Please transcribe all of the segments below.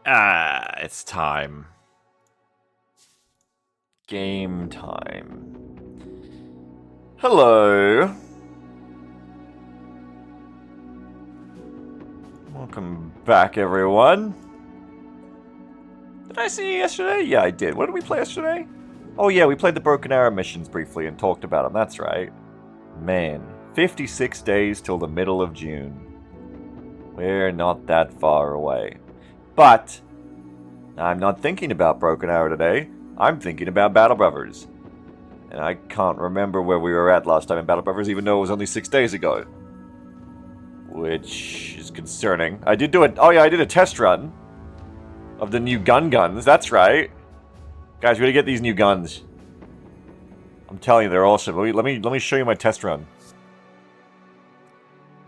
It's time. Game time. Hello. Welcome back, everyone. Did I see you yesterday? Yeah, I did. What did we play yesterday? Oh yeah, we played the Broken Arrow missions briefly and talked about them. That's right. Man, 56 days till the middle of June. We're not that far away. But I'm not thinking about Broken Arrow today. I'm thinking about Battle Brothers. And I can't remember where we were at last time in Battle Brothers, even though it was only 6 days ago. Which is concerning. I did a test run of the new guns. That's right. Guys, we gotta get these new guns. I'm telling you, they're awesome. Let me show you my test run.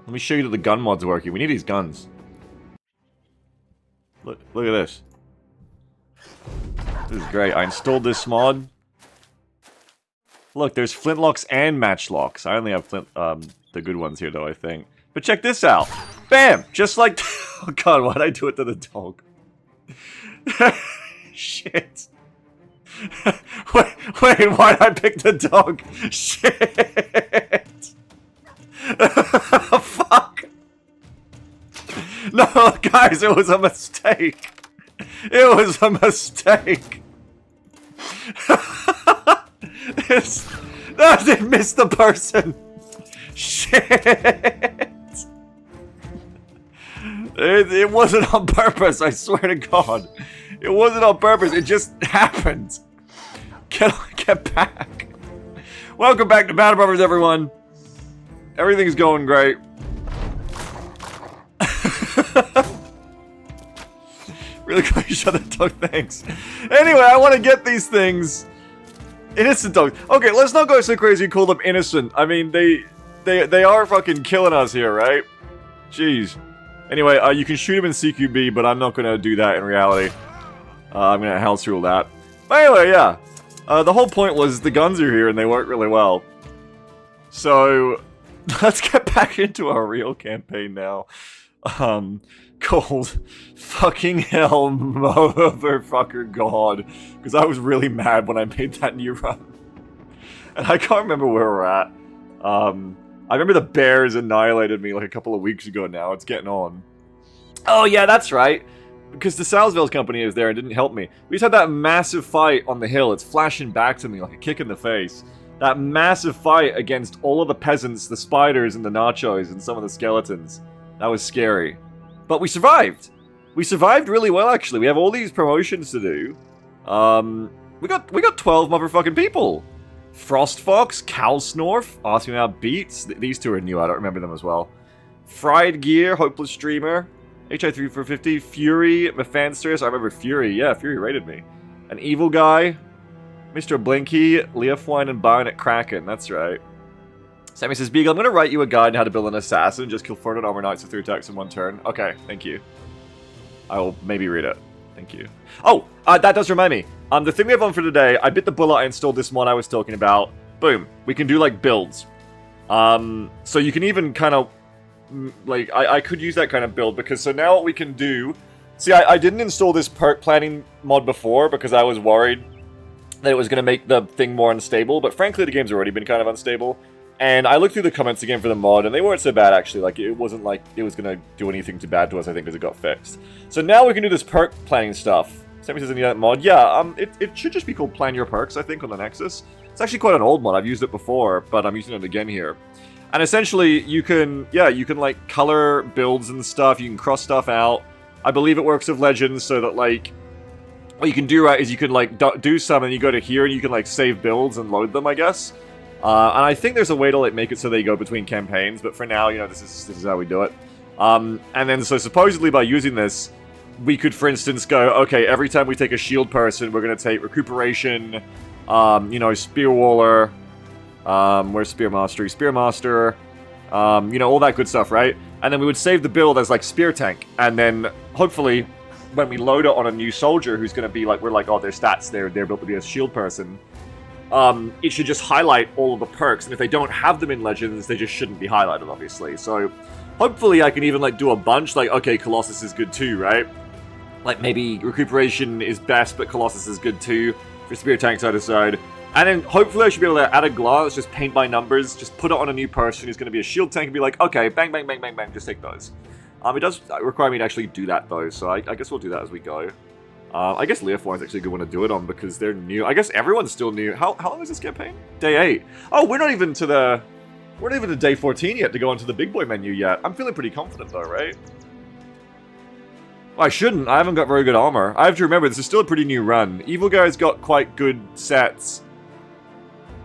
Let me show you that the gun mod's working. We need these guns. Look at this. This is great. I installed this mod. Look, there's flintlocks and matchlocks. I only have the good ones here, though, I think. But check this out. Bam! Just like... Oh god, why'd I do it to the dog? Shit. wait, why'd I pick the dog? Shit. Fuck. No, guys, it was a mistake. It was a mistake. No, they missed the person. Shit. It wasn't on purpose, I swear to God. It wasn't on purpose, it just happened. Get back. Welcome back to Battle Brothers, everyone. Everything's going great. Really glad you shot the dog, thanks. Anyway, I want to get these things. Innocent dogs. Okay, let's not go so crazy and call them innocent. I mean, they are fucking killing us here, right? Jeez. Anyway, you can shoot him in CQB, but I'm not gonna do that in reality. I'm gonna house rule that. But anyway, yeah. The whole point was the guns are here and they work really well. So, let's get back into our real campaign now. Called Fucking Hell Motherfucker God. Because I was really mad when I made that new run. And I can't remember where we're at. I remember the bears annihilated me like a couple of weeks ago now. It's getting on. Oh yeah, that's right. Because the Salzville's company is there and didn't help me. We just had that massive fight on the hill. It's flashing back to me like a kick in the face. That massive fight against all of the peasants, the spiders, and the nachos, and some of the skeletons. That was scary. But we survived. We survived really well, actually. We have all these promotions to do. We got 12 motherfucking people. Frost Fox, Cal Snorf, asking about beats. These two are new, I don't remember them as well. Fried Gear, Hopeless Streamer, HI3450, Fury, Mephanstress, I remember Fury, yeah, Fury raided me. An Evil Guy, Mr. Blinky, Leofwine, and Bayonet Kraken, that's right. Sammy says, Beagle, I'm gonna write you a guide on how to build an assassin and just kill 400 armor knights with 3 attacks in 1 turn. Okay, thank you. I will maybe read it. Thank you. Oh, that does remind me. The thing we have on for today, I bit the bullet, I installed this mod I was talking about. Boom. We can do, like, builds. So you can even kind of, like, I could use that kind of build, because so now what we can do... See, I didn't install this perk planning mod before, because I was worried that it was going to make the thing more unstable, but frankly, the game's already been kind of unstable. And I looked through the comments again for the mod, and they weren't so bad, actually. Like, it wasn't like it was going to do anything too bad to us, I think, because it got fixed. So now we can do this perk planning stuff. Sammy says in the mod, yeah, it should just be called Plan Your Perks, I think, on the Nexus. It's actually quite an old mod. I've used it before, but I'm using it again here. And essentially, you can, like, color builds and stuff. You can cross stuff out. I believe it works with Legends, so that, like, what you can do, right, is you can, like, do some, and you go to here, and you can, like, save builds and load them, I guess. And I think there's a way to, like, make it so they go between campaigns, but for now, you know, this is how we do it. And then, so supposedly by using this, we could, for instance, go, okay, every time we take a shield person, we're going to take Recuperation, you know, Spearwaller, where's Spear Mastery? Spear Master, you know, all that good stuff, right? And then we would save the build as, like, Spear Tank, and then, hopefully, when we load it on a new soldier who's going to be, like, we're like, oh, their stats, they're built to be a shield person, it should just highlight all of the perks, and if they don't have them in Legends, they just shouldn't be highlighted, obviously. So, hopefully I can even, like, do a bunch, like, okay, Colossus is good too, right? Like, maybe Recuperation is best, but Colossus is good too, for Spirit Tanks I decide. And then, hopefully I should be able to, at a glance, just paint by numbers, just put it on a new person who's going to be a shield tank and be like, okay, bang, bang, bang, bang, bang, just take those. It does require me to actually do that, though, so I guess we'll do that as we go. I guess Leoform is actually a good one to do it on, because they're new. I guess everyone's still new. How long is this campaign? Day 8. Oh, we're not even to the... We're not even to day 14 yet to go onto the big boy menu yet. I'm feeling pretty confident, though, right? I shouldn't. I haven't got very good armor. I have to remember, this is still a pretty new run. Evil Guy's got quite good sets.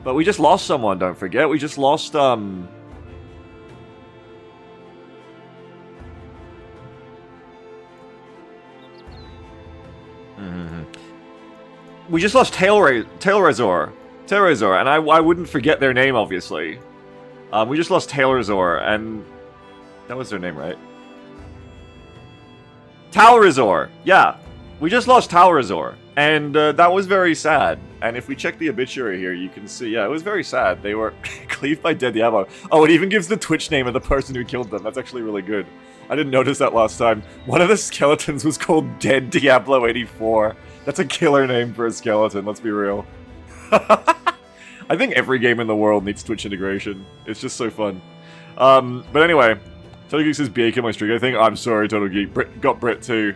But we just lost someone, don't forget. We just lost, We just lost Tailrazor, and I wouldn't forget their name, obviously. We just lost Tailrazor, and... That was their name, right? Tailrazor! Yeah! We just lost Tailrazor, and that was very sad. And if we check the obituary here, you can see, yeah, it was very sad. They were cleaved by Dead Diablo. Oh, it even gives the Twitch name of the person who killed them. That's actually really good. I didn't notice that last time. One of the skeletons was called Dead Diablo 84. That's a killer name for a skeleton, let's be real. I think every game in the world needs Twitch integration. It's just so fun. But anyway, Total Geek says BA killed my streak. I think, I'm sorry, Total Geek. Got Brit too.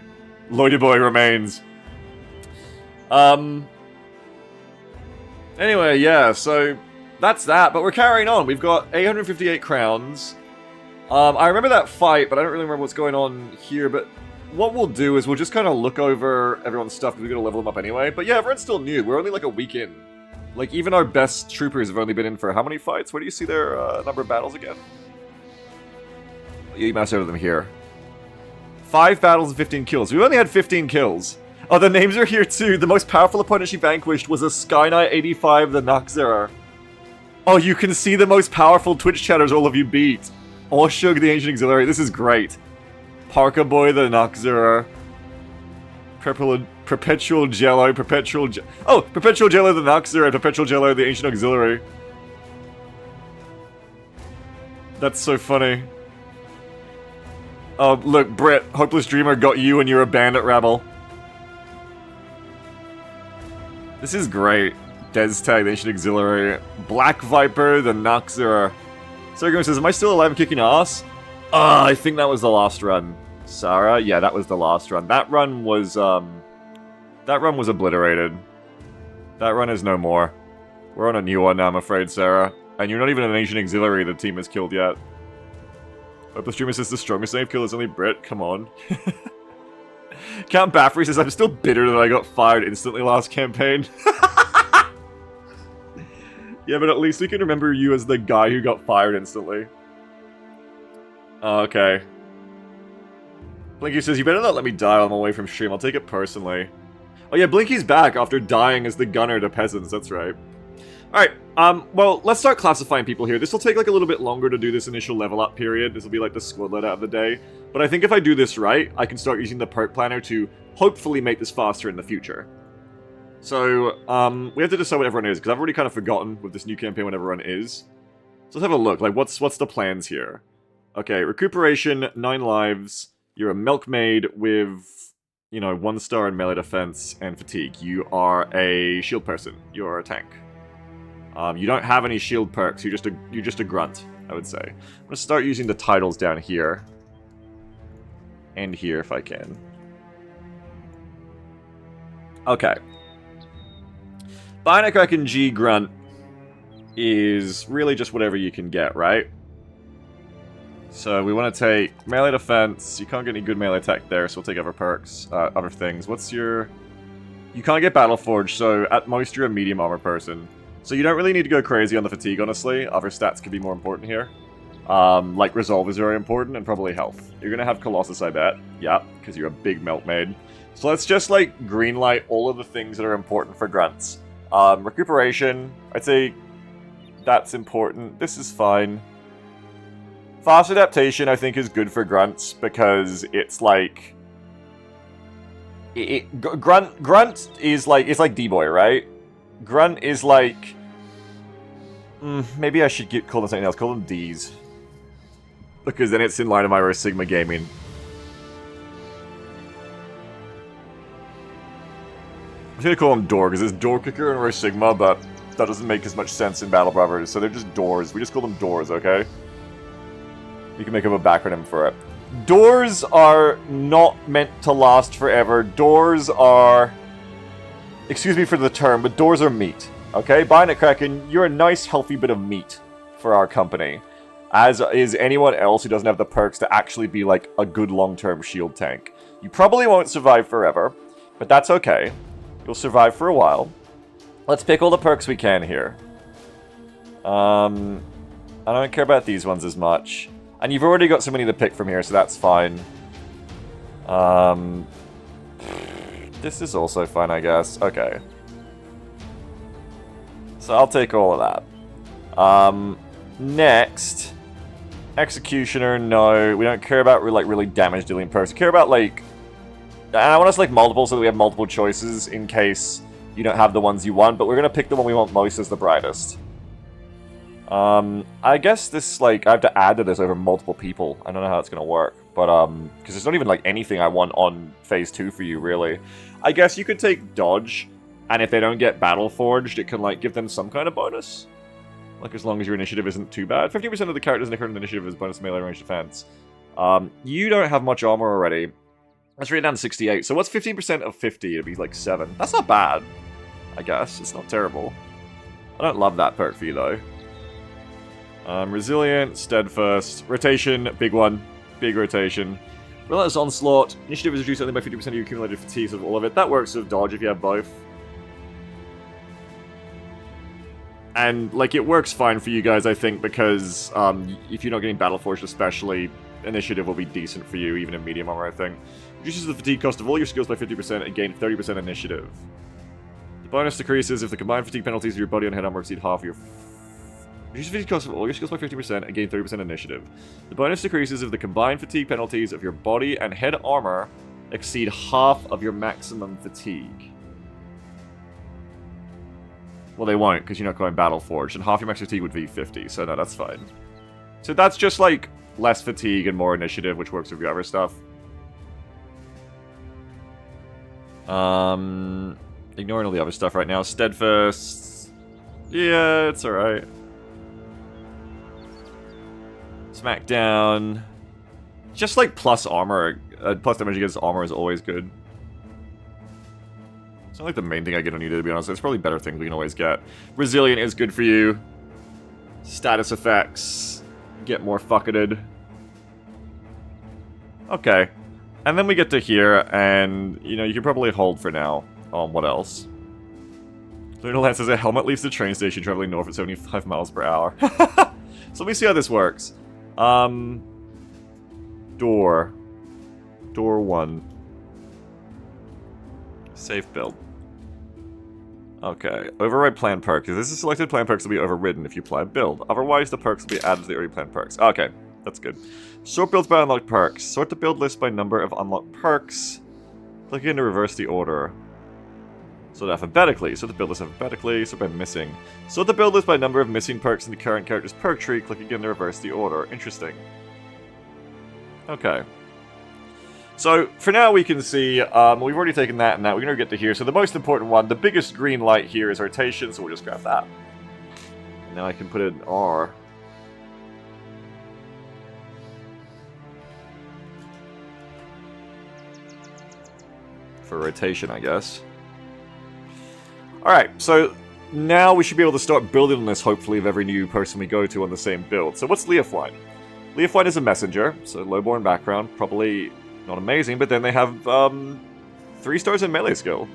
Lloydie Boy remains. Anyway, yeah, so that's that. But we're carrying on. We've got 858 crowns. I remember that fight, but I don't really remember what's going on here. But what we'll do is we'll just kind of look over everyone's stuff because we're going to level them up anyway. But yeah, everyone's still new. We're only like a week in. Like, even our best troopers have only been in for how many fights? Where do you see their number of battles again? You mouse out of them here. 5 battles and 15 kills. We've only had 15 kills. Oh, the names are here too. The most powerful opponent she vanquished was a Sky Knight 85, the Noxerer. Oh, you can see the most powerful Twitch chatters all of you beat. Orshug, the Ancient Auxiliary. This is great. Parka Boy, the Noxerer. Perpetual Jello, Perpetual Jello, the Noxerer, and Perpetual Jello, the Ancient Auxiliary. That's so funny. Oh, look, Brett, Hopeless Dreamer got you and you're a bandit rabble. This is great. Deztag, the Ancient Auxiliary. Black Viper, the Noxerer. Sargon says, am I still alive and kicking ass? I think that was the last run. Sarah? Yeah, that was the last run. That run was obliterated. That run is no more. We're on a new one now, I'm afraid, Sarah. And you're not even an Ancient Auxiliary the team has killed yet. Hopeless Dreamer says the strongest save kill is only Brit. Come on. Count Baffrey says, I'm still bitter that I got fired instantly last campaign. Yeah, but at least we can remember you as the guy who got fired instantly. Oh, okay. Blinky says, you better not let me die while I'm away from stream. I'll take it personally. Oh yeah, Blinky's back after dying as the gunner to peasants. That's right. Alright, well, let's start classifying people here. This will take like a little bit longer to do this initial level up period. This will be like the squadlet out of the day. But I think if I do this right, I can start using the perk planner to hopefully make this faster in the future. So, we have to decide what everyone is, because I've already kind of forgotten with this new campaign what everyone is. So let's have a look, like what's the plans here? Okay, recuperation, 9 lives, you're a milkmaid with, you know, 1 star in melee defense and fatigue. You are a shield person, you're a tank. You don't have any shield perks, you're just a grunt, I would say. I'm gonna start using the titles down here. And here if I can. Okay. Bionic G Grunt is really just whatever you can get, right? So we want to take melee defense. You can't get any good melee attack there, so we'll take other perks, other things. What's your... You can't get Battle Forge, so at most you're a medium armor person. So you don't really need to go crazy on the fatigue, honestly. Other stats could be more important here. Like Resolve is very important, and probably health. You're going to have Colossus, I bet. Yeah, because you're a big Milkmaid. So let's just, like, greenlight all of the things that are important for grunts. Recuperation, I'd say that's important. This is fine. Fast adaptation, I think, is good for grunts because it's like... Grunt is like... It's like D-Boy, right? Grunt is like... maybe I should call them something else. Call them Ds. Because then it's in line with my Sigma gaming. I'm gonna call them Door, because it's Door Kicker and Roy Sigma, but that doesn't make as much sense in Battle Brothers, so they're just Doors. We just call them Doors, okay? You can make up a backronym for it. Doors are not meant to last forever. Doors are... Excuse me for the term, but doors are meat, okay? Bayonet Kraken, you're a nice, healthy bit of meat for our company. As is anyone else who doesn't have the perks to actually be, like, a good long-term shield tank. You probably won't survive forever, but that's okay. You'll survive for a while. Let's pick all the perks we can here. I don't care about these ones as much. And you've already got so many to pick from here, so that's fine. This is also fine, I guess. Okay. So I'll take all of that. Next. Executioner, no. We don't care about, like, really damage-dealing perks. We care about, like... And I want us, like, multiple so that we have multiple choices in case you don't have the ones you want, but we're gonna pick the one we want most as the brightest. I guess this, like, I have to add to this over multiple people. I don't know how it's gonna work, but, because there's not even, like, anything I want on Phase 2 for you, really. I guess you could take Dodge, and if they don't get Battle Forged, it can, like, give them some kind of bonus. Like, as long as your initiative isn't too bad. 50% of the characters in the current initiative is bonus melee range defense. You don't have much armor already. Let's read it down to 68. So what's 15% of 50? It'd be, like, 7. That's not bad, I guess. It's not terrible. I don't love that perk for you, though. Resilient, Steadfast, Rotation, big one, big rotation. Relentless Onslaught, initiative is reduced only by 50% of your accumulated fatigue of all of it. That works with Dodge if you have both. And, like, it works fine for you guys, I think, because if you're not getting Battle Forged especially, initiative will be decent for you, even in medium armor, I think. Reduces the fatigue cost of all your skills by 50% and gain 30% initiative. The bonus decreases if the combined fatigue penalties of your body and head armor exceed half your... Reduce the fatigue cost of all your skills by 50% and gain 30% initiative. The bonus decreases if the combined fatigue penalties of your body and head armor exceed half of your maximum fatigue. Well, they won't, because you're not going Battle Forged, and half your max fatigue would be 50, so no, that's fine. So that's just, like, less fatigue and more initiative, which works with your other stuff. Ignoring all the other stuff right now. Steadfast. Yeah, it's alright. Smackdown. Just like plus armor, plus damage against armor is always good. It's not like the main thing I get on you, to be honest. There's probably better things we can always get. Resilient is good for you. Status effects. Get more fucketed. Okay. And then we get to here, and, you know, you can probably hold for now. What else? Lunar Lance says a helmet leaves the train station traveling north at 75 miles per hour. So let me see how this works. Door. Door 1. Safe build. Okay. Override plan perks. If this is selected, plan perks will be overridden if you apply a build. Otherwise, the perks will be added to the already planned perks. Okay. That's good. Sort builds by unlocked perks. Sort the build list by number of unlocked perks. Click in to reverse the order. Sort alphabetically. Sort the build list alphabetically. Sort by missing. Sort the build list by number of missing perks in the current character's perk tree. Click again to reverse the order. Interesting. Okay. So, for now we can see, we've already taken that and that. We're going to get to here. So the most important one, the biggest green light here is rotation, so we'll just grab that. And now I can put in R. For rotation, I guess. Alright, so now we should be able to start building on this, hopefully, of every new person we go to on the same build. So what's Leofwine? Leofwine is a messenger, so lowborn background, probably not amazing, but then they have 3 stars in melee skill.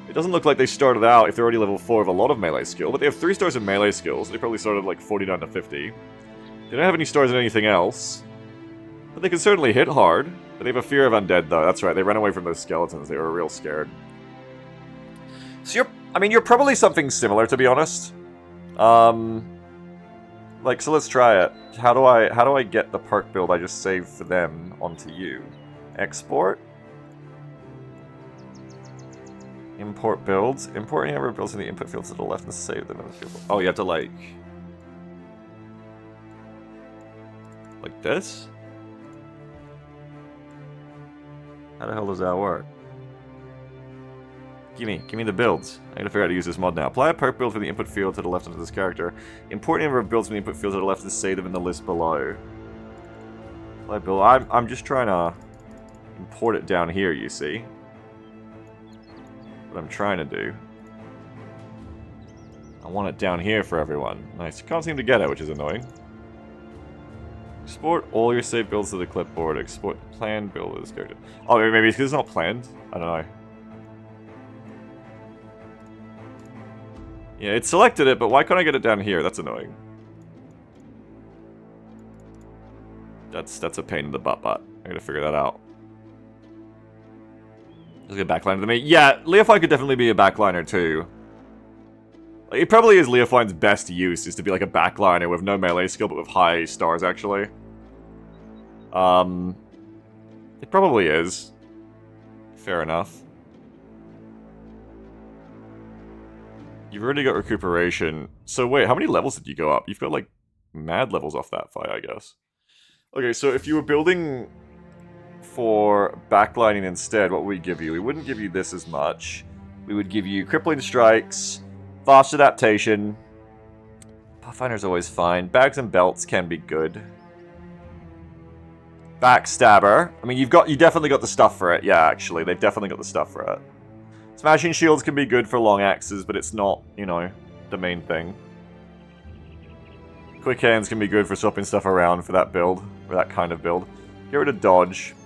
It doesn't look like they started out, if they're already level 4, of a lot of melee skill, but they have 3 stars in melee skill, so they probably started like 49 to 50. They don't have any stars in anything else, but they can certainly hit hard. But they have a fear of undead, though. That's right, they ran away from those skeletons. They were real scared. So you're probably something similar, to be honest. Like, so let's try it. How do I get the perk build I just saved for them onto you? Export? Import builds. Import any number of builds in the input fields to the left and save them in the field. Oh, you have to, like this? How the hell does that work? Give me the builds. I gotta figure out how to use this mod now. Apply a perk build from the input field to the left of this character. Import any number of builds from the input field to the left and save them in the list below. Apply build. I'm just trying to import it down here, you see. What I'm trying to do. I want it down here for everyone. Nice. Can't seem to get it, which is annoying. Export all your saved builds to the clipboard. Export the planned build of this character. Oh, maybe it's because it's not planned? I don't know. Yeah, it selected it, but why can't I get it down here? That's annoying. That's a pain in the butt. I gotta figure that out. Let's get backliner to me. Yeah, Leofine could definitely be a backliner too. Like, it probably is Leofine's best use, is to be like a backliner with no melee skill, but with high stars, actually. It probably is. Fair enough. You've already got recuperation. So wait, how many levels did you go up? You've got like mad levels off that fight, I guess. Okay, so if you were building for backlining instead, what would we give you? We wouldn't give you this as much. We would give you crippling strikes, fast adaptation. Pathfinder's always fine. Bags and belts can be good. Backstabber. I mean, you definitely got the stuff for it. Yeah, actually, they've definitely got the stuff for it. Smashing shields can be good for long axes, but it's not, you know, the main thing. Quick hands can be good for swapping stuff around for that build, for that kind of build. Get rid of dodge.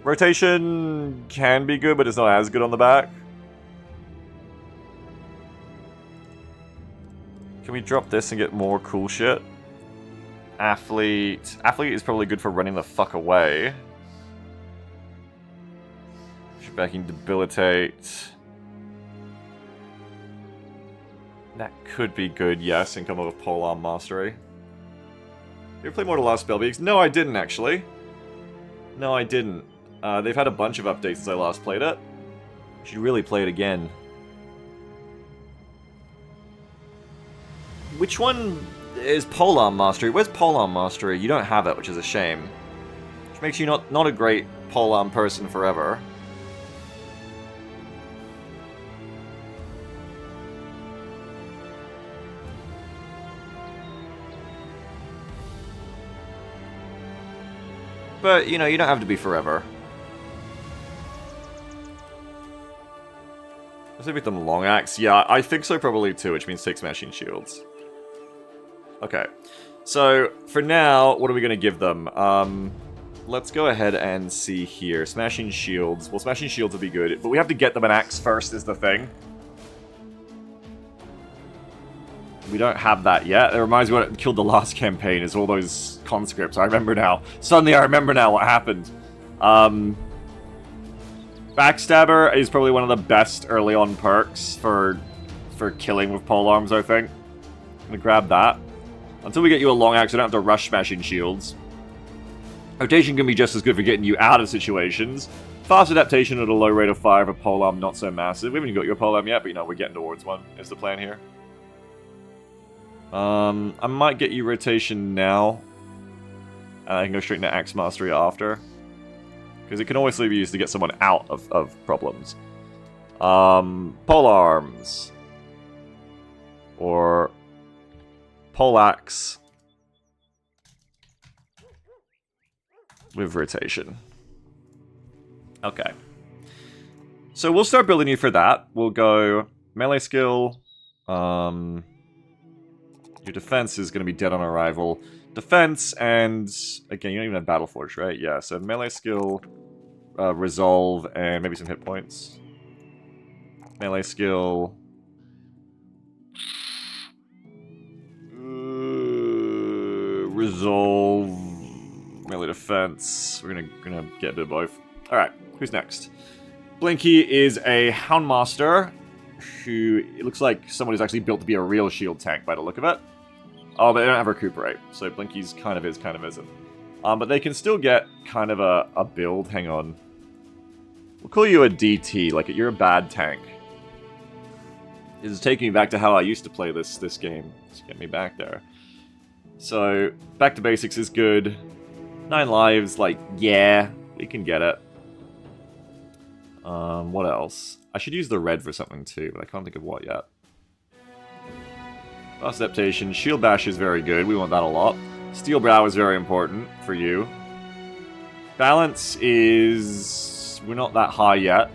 Rotation can be good, but it's not as good on the back. Can we drop this and get more cool shit? Athlete. Athlete is probably good for running the fuck away. Backing debilitate. That could be good, yes, and come up with polearm mastery. You ever play more of the last Spellbeaks? No, I didn't actually. No, I didn't. They've had a bunch of updates since I last played it. Should really play it again. Which one is polearm mastery? Where's polearm mastery? You don't have it, which is a shame. Which makes you not a great polearm person forever. But, you know, you don't have to be forever. Let's make them long axe. Yeah, I think so probably too, which means take smashing shields. Okay. So, for now, what are we going to give them? Let's go ahead and see here. Smashing shields. Well, smashing shields would be good, but we have to get them an axe first is the thing. We don't have that yet. It reminds me what killed the last campaign is all those conscripts. I remember now. Suddenly I remember now what happened. Backstabber is probably one of the best early on perks for killing with polearms, I think. I'm gonna grab that. Until we get you a long axe, we don't have to rush smashing shields. Rotation can be just as good for getting you out of situations. Fast adaptation at a low rate of fire for polearm, not so massive. We haven't got your polearm yet, but you know, we're getting towards one, is the plan here. I might get you rotation now. I can go straight into Axe Mastery after. Because it can always be used to get someone out of problems. Polearms. Or Poleaxe. With rotation. Okay. So we'll start building you for that. We'll go melee skill. Your defense is going to be dead on arrival. Defense and... Again, you don't even have Battle Forge, right? Yeah, so melee skill, resolve, and maybe some hit points. Melee skill... resolve... Melee defense... We're gonna get a bit of both. Alright, who's next? Blinky is a Houndmaster, who... It looks like someone who's actually built to be a real shield tank by the look of it. Oh, but they don't have Recuperate, so Blinky's kind of is, kind of isn't. But they can still get kind of a build. Hang on. We'll call you a DT, like you're a bad tank. This is taking me back to how I used to play this game. Let's get me back there. So, back to basics is good. 9 lives, like, yeah, we can get it. What else? I should use the red for something too, but I can't think of what yet. Fast adaptation. Shield bash is very good. We want that a lot. Steel brow is very important for you. Balance is... we're not that high yet.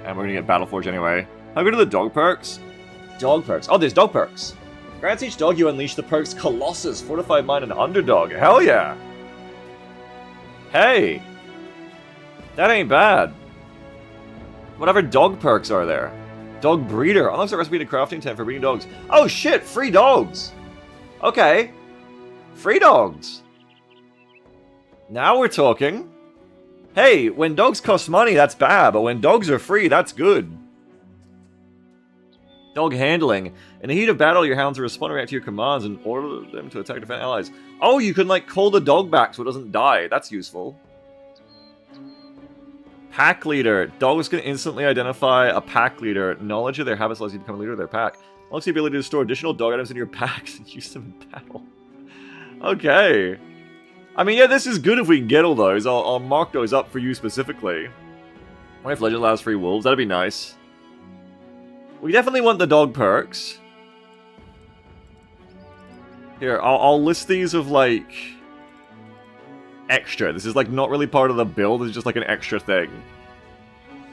And we're gonna get Battle Forge anyway. How good are the dog perks? Dog perks. Oh, there's dog perks. Grants each dog you unleash the perks Colossus, Fortified Mind, and Underdog. Hell yeah! Hey! That ain't bad. Whatever dog perks are there. Dog breeder. Unlocks a recipe to crafting tent for breeding dogs. Oh shit! Free dogs! Okay. Free dogs. Now we're talking. Hey, when dogs cost money, that's bad, but when dogs are free, that's good. Dog handling. In the heat of battle, your hounds will respond and react to your commands and order them to attack defend allies. Oh, you can, like, call the dog back so it doesn't die. That's useful. Pack leader. Dogs can instantly identify a pack leader. Knowledge of their habits allows you to become a leader of their pack. Unlocks the ability to store additional dog items in your packs and use them in battle. Okay. I mean, yeah, this is good if we can get all those. I'll mark those up for you specifically. What if Legend allows free wolves? That'd be nice. We definitely want the dog perks. Here, I'll list these of, like... extra. This is, like, not really part of the build. It's just, like, an extra thing.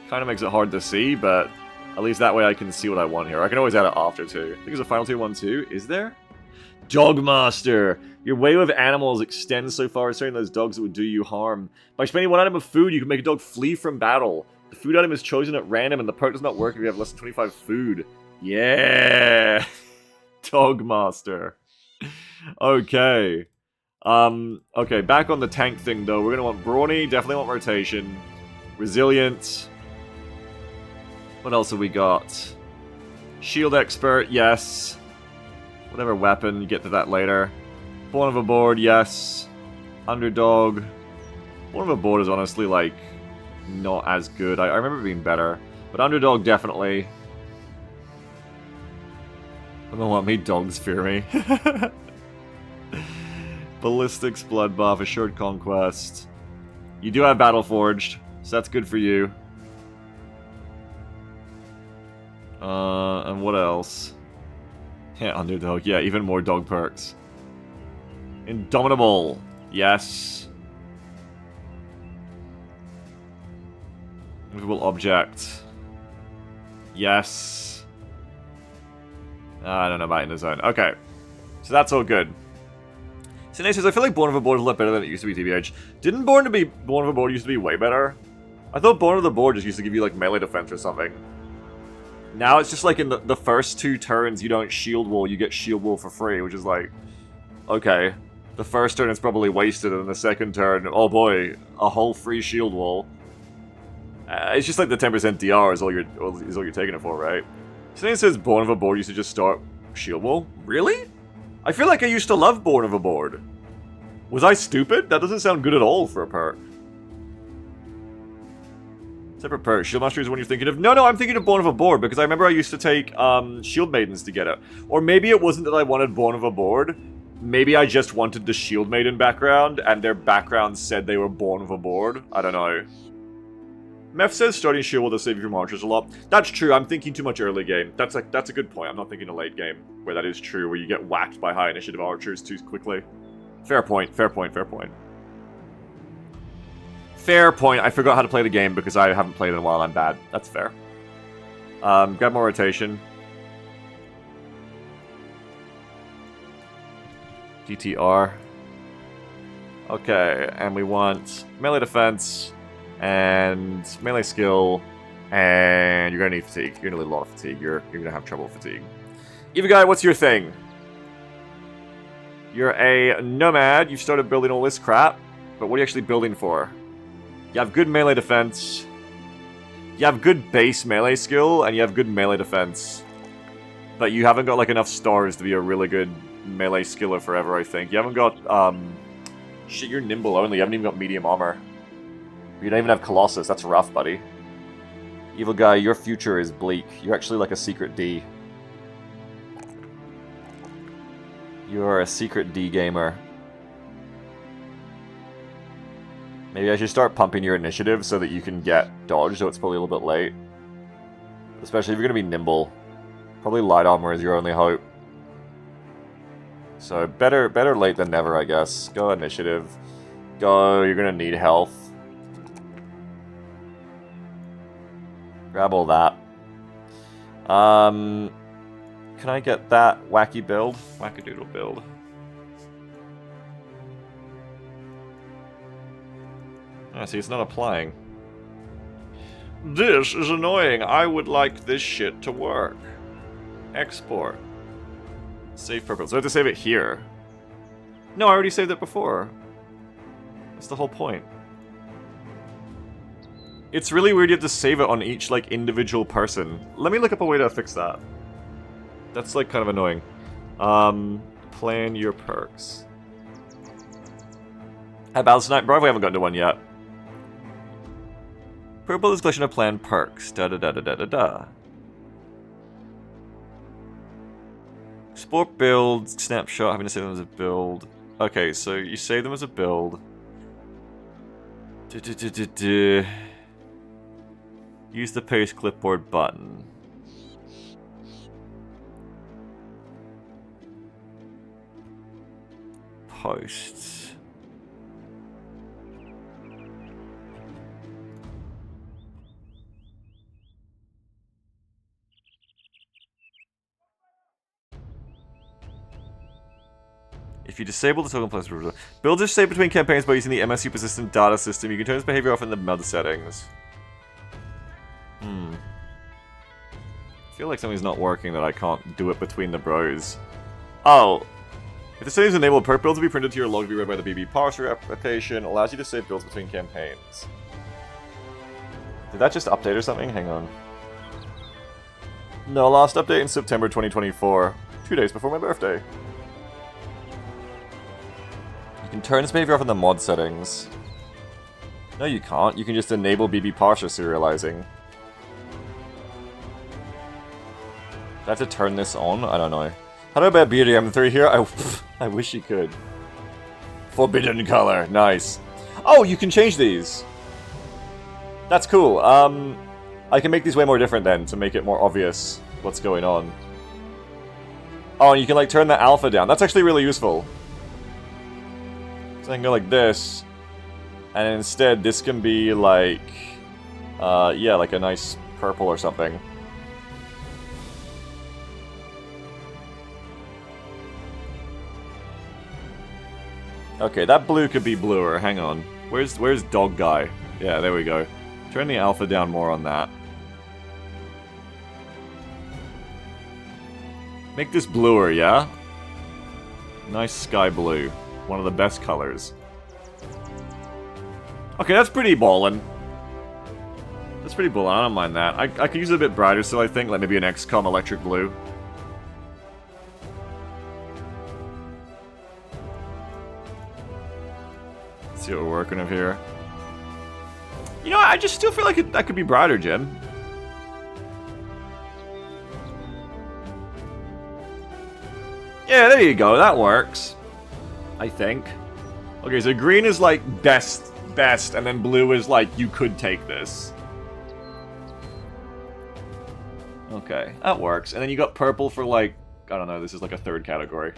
Kind of makes it hard to see, but at least that way I can see what I want here. I can always add it after, too. I think there's a final tier one, too. Is there? Dogmaster! Your way with animals extends so far as turning those dogs that would do you harm. By spending one item of food, you can make a dog flee from battle. The food item is chosen at random, and the perk does not work if you have less than 25 food. Yeah! Dogmaster. Okay. Okay, back on the tank thing, though. We're gonna want Brawny, definitely want Rotation. Resilient. What else have we got? Shield Expert, yes. Whatever weapon, you get to that later. Born Overboard, yes. Underdog. Born Overboard is honestly, like, not as good. I remember it being better. But Underdog, definitely. I don't want me, dogs fear me. Ballistics, Blood Buff, Assured Conquest. You do have Battle Forged, so that's good for you. And what else? Yeah, Underdog. Yeah, even more dog perks. Indomitable. Yes. Movable object. Yes. I don't know about in the zone. Okay. So that's all good. So Nate says, I feel like Born Overboard is a lot better than it used to be, TBH. Didn't Born Overboard used to be way better? I thought Born Overboard just used to give you, like, melee defense or something. Now it's just like in the first 2 turns you don't shield wall, you get shield wall for free, which is like, okay. The first turn is probably wasted, and the second turn, oh boy, a whole free shield wall. It's just like the 10% DR is all you're taking it for, right? Something says Born Overboard used to just start shield wall? Really? I feel like I used to love Born Overboard. Was I stupid? That doesn't sound good at all for a perk. Separate perk. Shield Master is what you're thinking of? No, I'm thinking of Born Overboard, because I remember I used to take Shield Maidens to get it. Or maybe it wasn't that I wanted Born Overboard. Maybe I just wanted the Shield Maiden background, and their background said they were Born Overboard. I don't know. Meph says starting shield will save you from archers a lot. That's true, I'm thinking too much early game. That's a good point. I'm not thinking a late game, where that is true, where you get whacked by high initiative archers too quickly. Fair point, fair point, fair point. Fair point, I forgot how to play the game because I haven't played in a while and I'm bad. That's fair. Grab more rotation. DTR. Okay, and we want melee defense, and melee skill, and you're gonna need fatigue. You're gonna need a lot of fatigue. You're gonna have trouble with fatigue. Eva Guy, what's your thing? You're a nomad. You've started building all this crap, but what are you actually building for? You have good melee defense. You have good base melee skill, and you have good melee defense. But you haven't got like enough stars to be a really good melee skiller forever, I think. You haven't got, shit, you're nimble only. You haven't even got medium armor. You don't even have Colossus. That's rough, buddy. Evil Guy, your future is bleak. You're actually like a secret D. You are a secret D gamer. Maybe I should start pumping your initiative so that you can get dodge, though it's probably a little bit late. Especially if you're going to be nimble. Probably light armor is your only hope. So better late than never, I guess. Go initiative. Go, you're going to need health. Grab all that. Can I get that wacky build? Wackadoodle build. Ah, see, it's not applying. This is annoying. I would like this shit to work. Export. Save purpose. So I have to save it here. No, I already saved it before. That's the whole point. It's really weird you have to save it on each, like, individual person. Let me look up a way to fix that. That's, like, kind of annoying. Plan your perks. At Balance Tonight, bro, we haven't gotten to one yet. Purple is collection of planned perks. Da-da-da-da-da-da-da. Export build, snapshot, having to save them as a build. Okay, so you save them as a build. Use the paste clipboard button. Posts. If you disable the token plus builds are saved between campaigns by using the MSU persistent data system. You can turn this behavior off in the mod settings. I feel like something's not working that I can't do it between the bros. Oh. If the settings enable perk builds to be printed to your log to be read by the BB parser application, allows you to save builds between campaigns. Did that just update or something? Hang on. No, last update in September 2024. 2 days before my birthday. You can turn this behavior off in the mod settings. No, you can't. You can just enable BB parser serializing. Do I have to turn this on? I don't know. How do I bet BDM3 here? I wish you could. Forbidden color. Nice. Oh, you can change these. That's cool. I can make these way more different then to make it more obvious what's going on. Oh, and you can like turn the alpha down. That's actually really useful. So I can go like this. And instead, this can be like... yeah, like a nice purple or something. Okay, that blue could be bluer. Hang on. Where's dog guy? Yeah, there we go. Turn the alpha down more on that. Make this bluer, yeah? Nice sky blue. One of the best colors. Okay, that's pretty ballin'. That's pretty ballin'. I don't mind that. I could use it a bit brighter, so I think, like maybe an XCOM electric blue. See what we're working with here. You know, I just still feel like that could be brighter, Jim. Yeah, there you go. That works. I think. Okay, so green is like best, and then blue is like you could take this. Okay, that works. And then you got purple for like, I don't know, this is like a third category.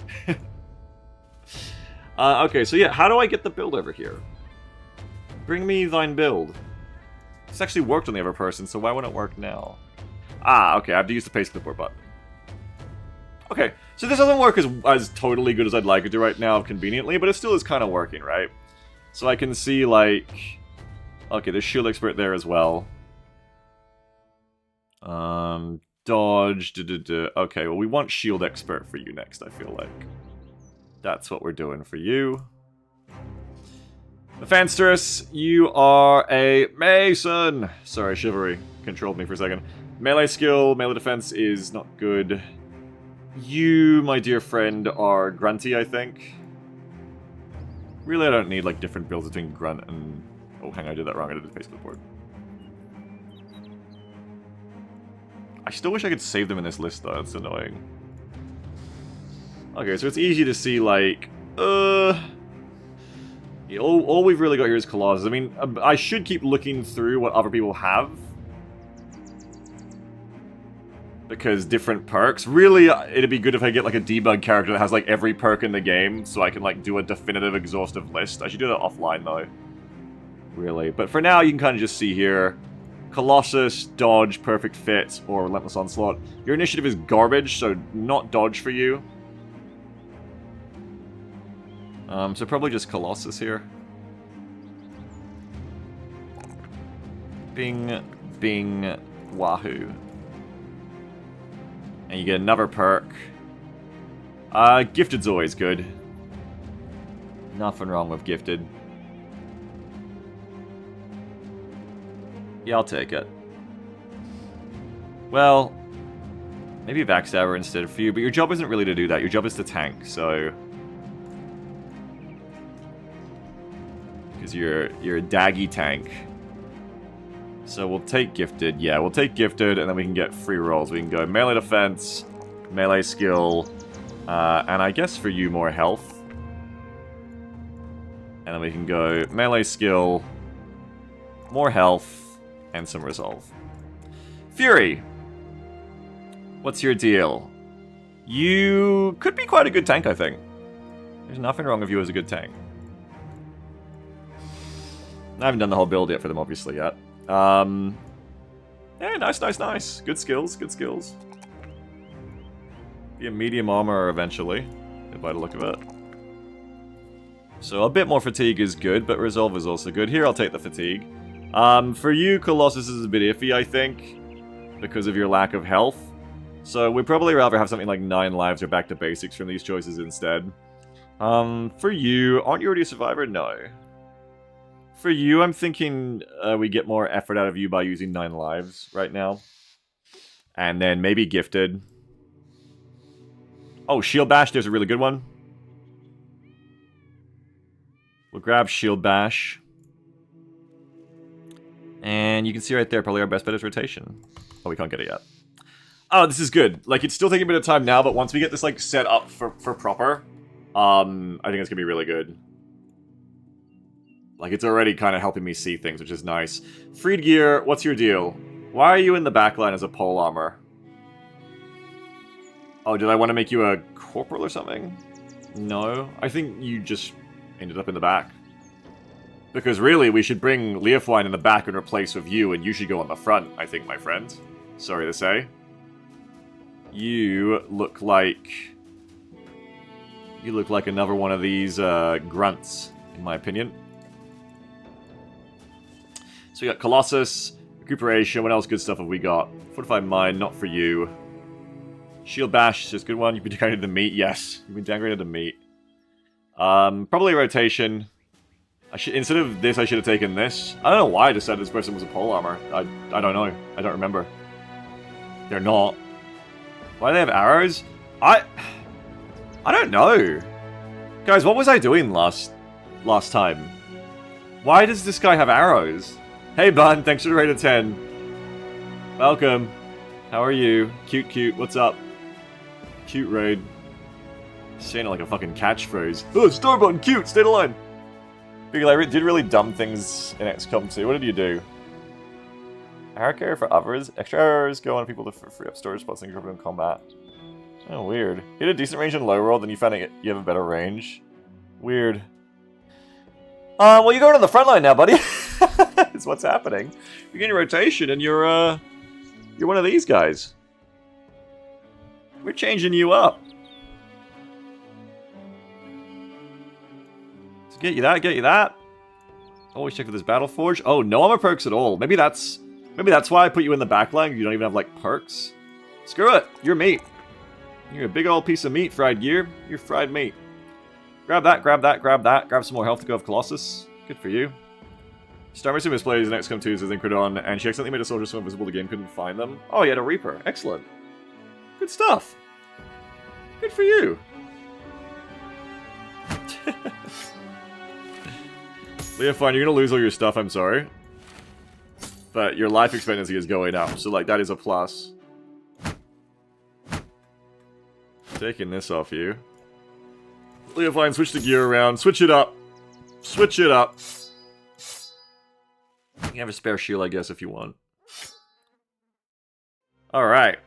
Okay, so yeah, how do I get the build over here? Bring me thine build. This actually worked on the other person, so why wouldn't it work now? Ah, okay, I have to use the paste clipboard button. Okay, so this doesn't work as totally good as I'd like it to right now, conveniently, but it still is kind of working, right? So I can see, like... Okay, there's shield expert there as well. Dodge, Okay, well we want shield expert for you next, I feel like. That's what we're doing for you. Mephansterus, you are a Mason! Sorry, Chivalry controlled me for a second. Melee skill, melee defense is not good. You, my dear friend, are Grunty, I think. Really, I don't need, like, different builds between Grunt and... Oh, hang on, I did that wrong. I did the paste clipboard. I still wish I could save them in this list, though. That's annoying. Okay, so it's easy to see, like, you All we've really got here is Colossus. I mean, I should keep looking through what other people have. Because different perks. Really, it'd be good if I get like a debug character that has like every perk in the game, so I can like do a definitive exhaustive list. I should do that offline though. Really. But for now, you can kind of just see here. Colossus, Dodge, Perfect Fit, or Relentless Onslaught. Your initiative is garbage, so not Dodge for you. So probably just Colossus here. Bing, bing, wahoo. And you get another perk. Gifted's always good. Nothing wrong with Gifted. Yeah, I'll take it. Well, maybe Backstabber instead for you, but your job isn't really to do that. Your job is to tank, so... Because you're a daggy tank. So we'll take Gifted. Yeah, we'll take Gifted, and then we can get free rolls. We can go melee defense, melee skill, and I guess for you more health. And then we can go melee skill, more health, and some resolve. Fury! What's your deal? You could be quite a good tank, I think. There's nothing wrong with you as a good tank. I haven't done the whole build yet for them, obviously, yet. Yeah, nice, nice, nice. Good skills, good skills. Be a medium armor eventually, by the look of it. So a bit more fatigue is good, but resolve is also good. Here, I'll take the fatigue. For you, Colossus is a bit iffy, I think, because of your lack of health. So we'd probably rather have something like 9 lives or back to basics from these choices instead. For you, aren't you already a survivor? No. For you, I'm thinking we get more effort out of you by using 9 lives right now. And then maybe Gifted. Oh, Shield Bash, there's a really good one. We'll grab Shield Bash. And you can see right there, probably our best bet is rotation. Oh, we can't get it yet. Oh, this is good. Like, it's still taking a bit of time now, but once we get this, like, set up for proper, I think it's gonna be really good. Like, it's already kind of helping me see things, which is nice. Freed Gear, what's your deal? Why are you in the backline as a pole armor? Oh, did I want to make you a corporal or something? No. I think you just ended up in the back. Because really, we should bring Leofwine in the back and replace with you, and you should go on the front, I think, my friend. Sorry to say. You look like... You look like another one of these grunts, in my opinion. So we got Colossus, Recuperation, what else good stuff have we got? Fortified Mind, not for you. Shield Bash is a good one. You've been downgraded to meat, yes. You've been downgraded to meat. Probably rotation. Instead of this, I should have taken this. I don't know why I decided this person was a pole armor. I don't know. I don't remember. They're not. Why do they have arrows? I don't know. Guys, what was I doing last time? Why does this guy have arrows? Hey, Bun, thanks for the rate of 10. Welcome. How are you? Cute, cute. What's up? Cute raid. Saying it like a fucking catchphrase. Oh, star button, cute, stay the line. Because I did really dumb things in XCOM 2. What did you do? Arrow carrier for others. Extra arrows go on people to free up storage spots and group in combat. Oh, weird. You had a decent range in low roll, then you found out you have a better range. Weird. Well, you're going on the front line now, buddy. That's what's happening. You're getting rotation, and you're one of these guys. We're changing you up. So get you that. Always check for this Battle Forge. Oh, no armor perks at all. Maybe that's why I put you in the backline. You don't even have, like, perks. Screw it. You're meat. You're a big old piece of meat, Fried Gear. You're fried meat. Grab that, grab that, grab that. Grab some more health to go with Colossus. Good for you. Star Mercy misplays in XCOM 2 says Incredon, and she accidentally made a soldier so invisible the game couldn't find them. Oh, you had a Reaper. Excellent. Good stuff. Good for you. Leofine, you're gonna lose all your stuff, I'm sorry. But your life expectancy is going up, so like that is a plus. Taking this off you. Leofine, switch the gear around, switch it up. Switch it up. You can have a spare shield, I guess, if you want. Alright.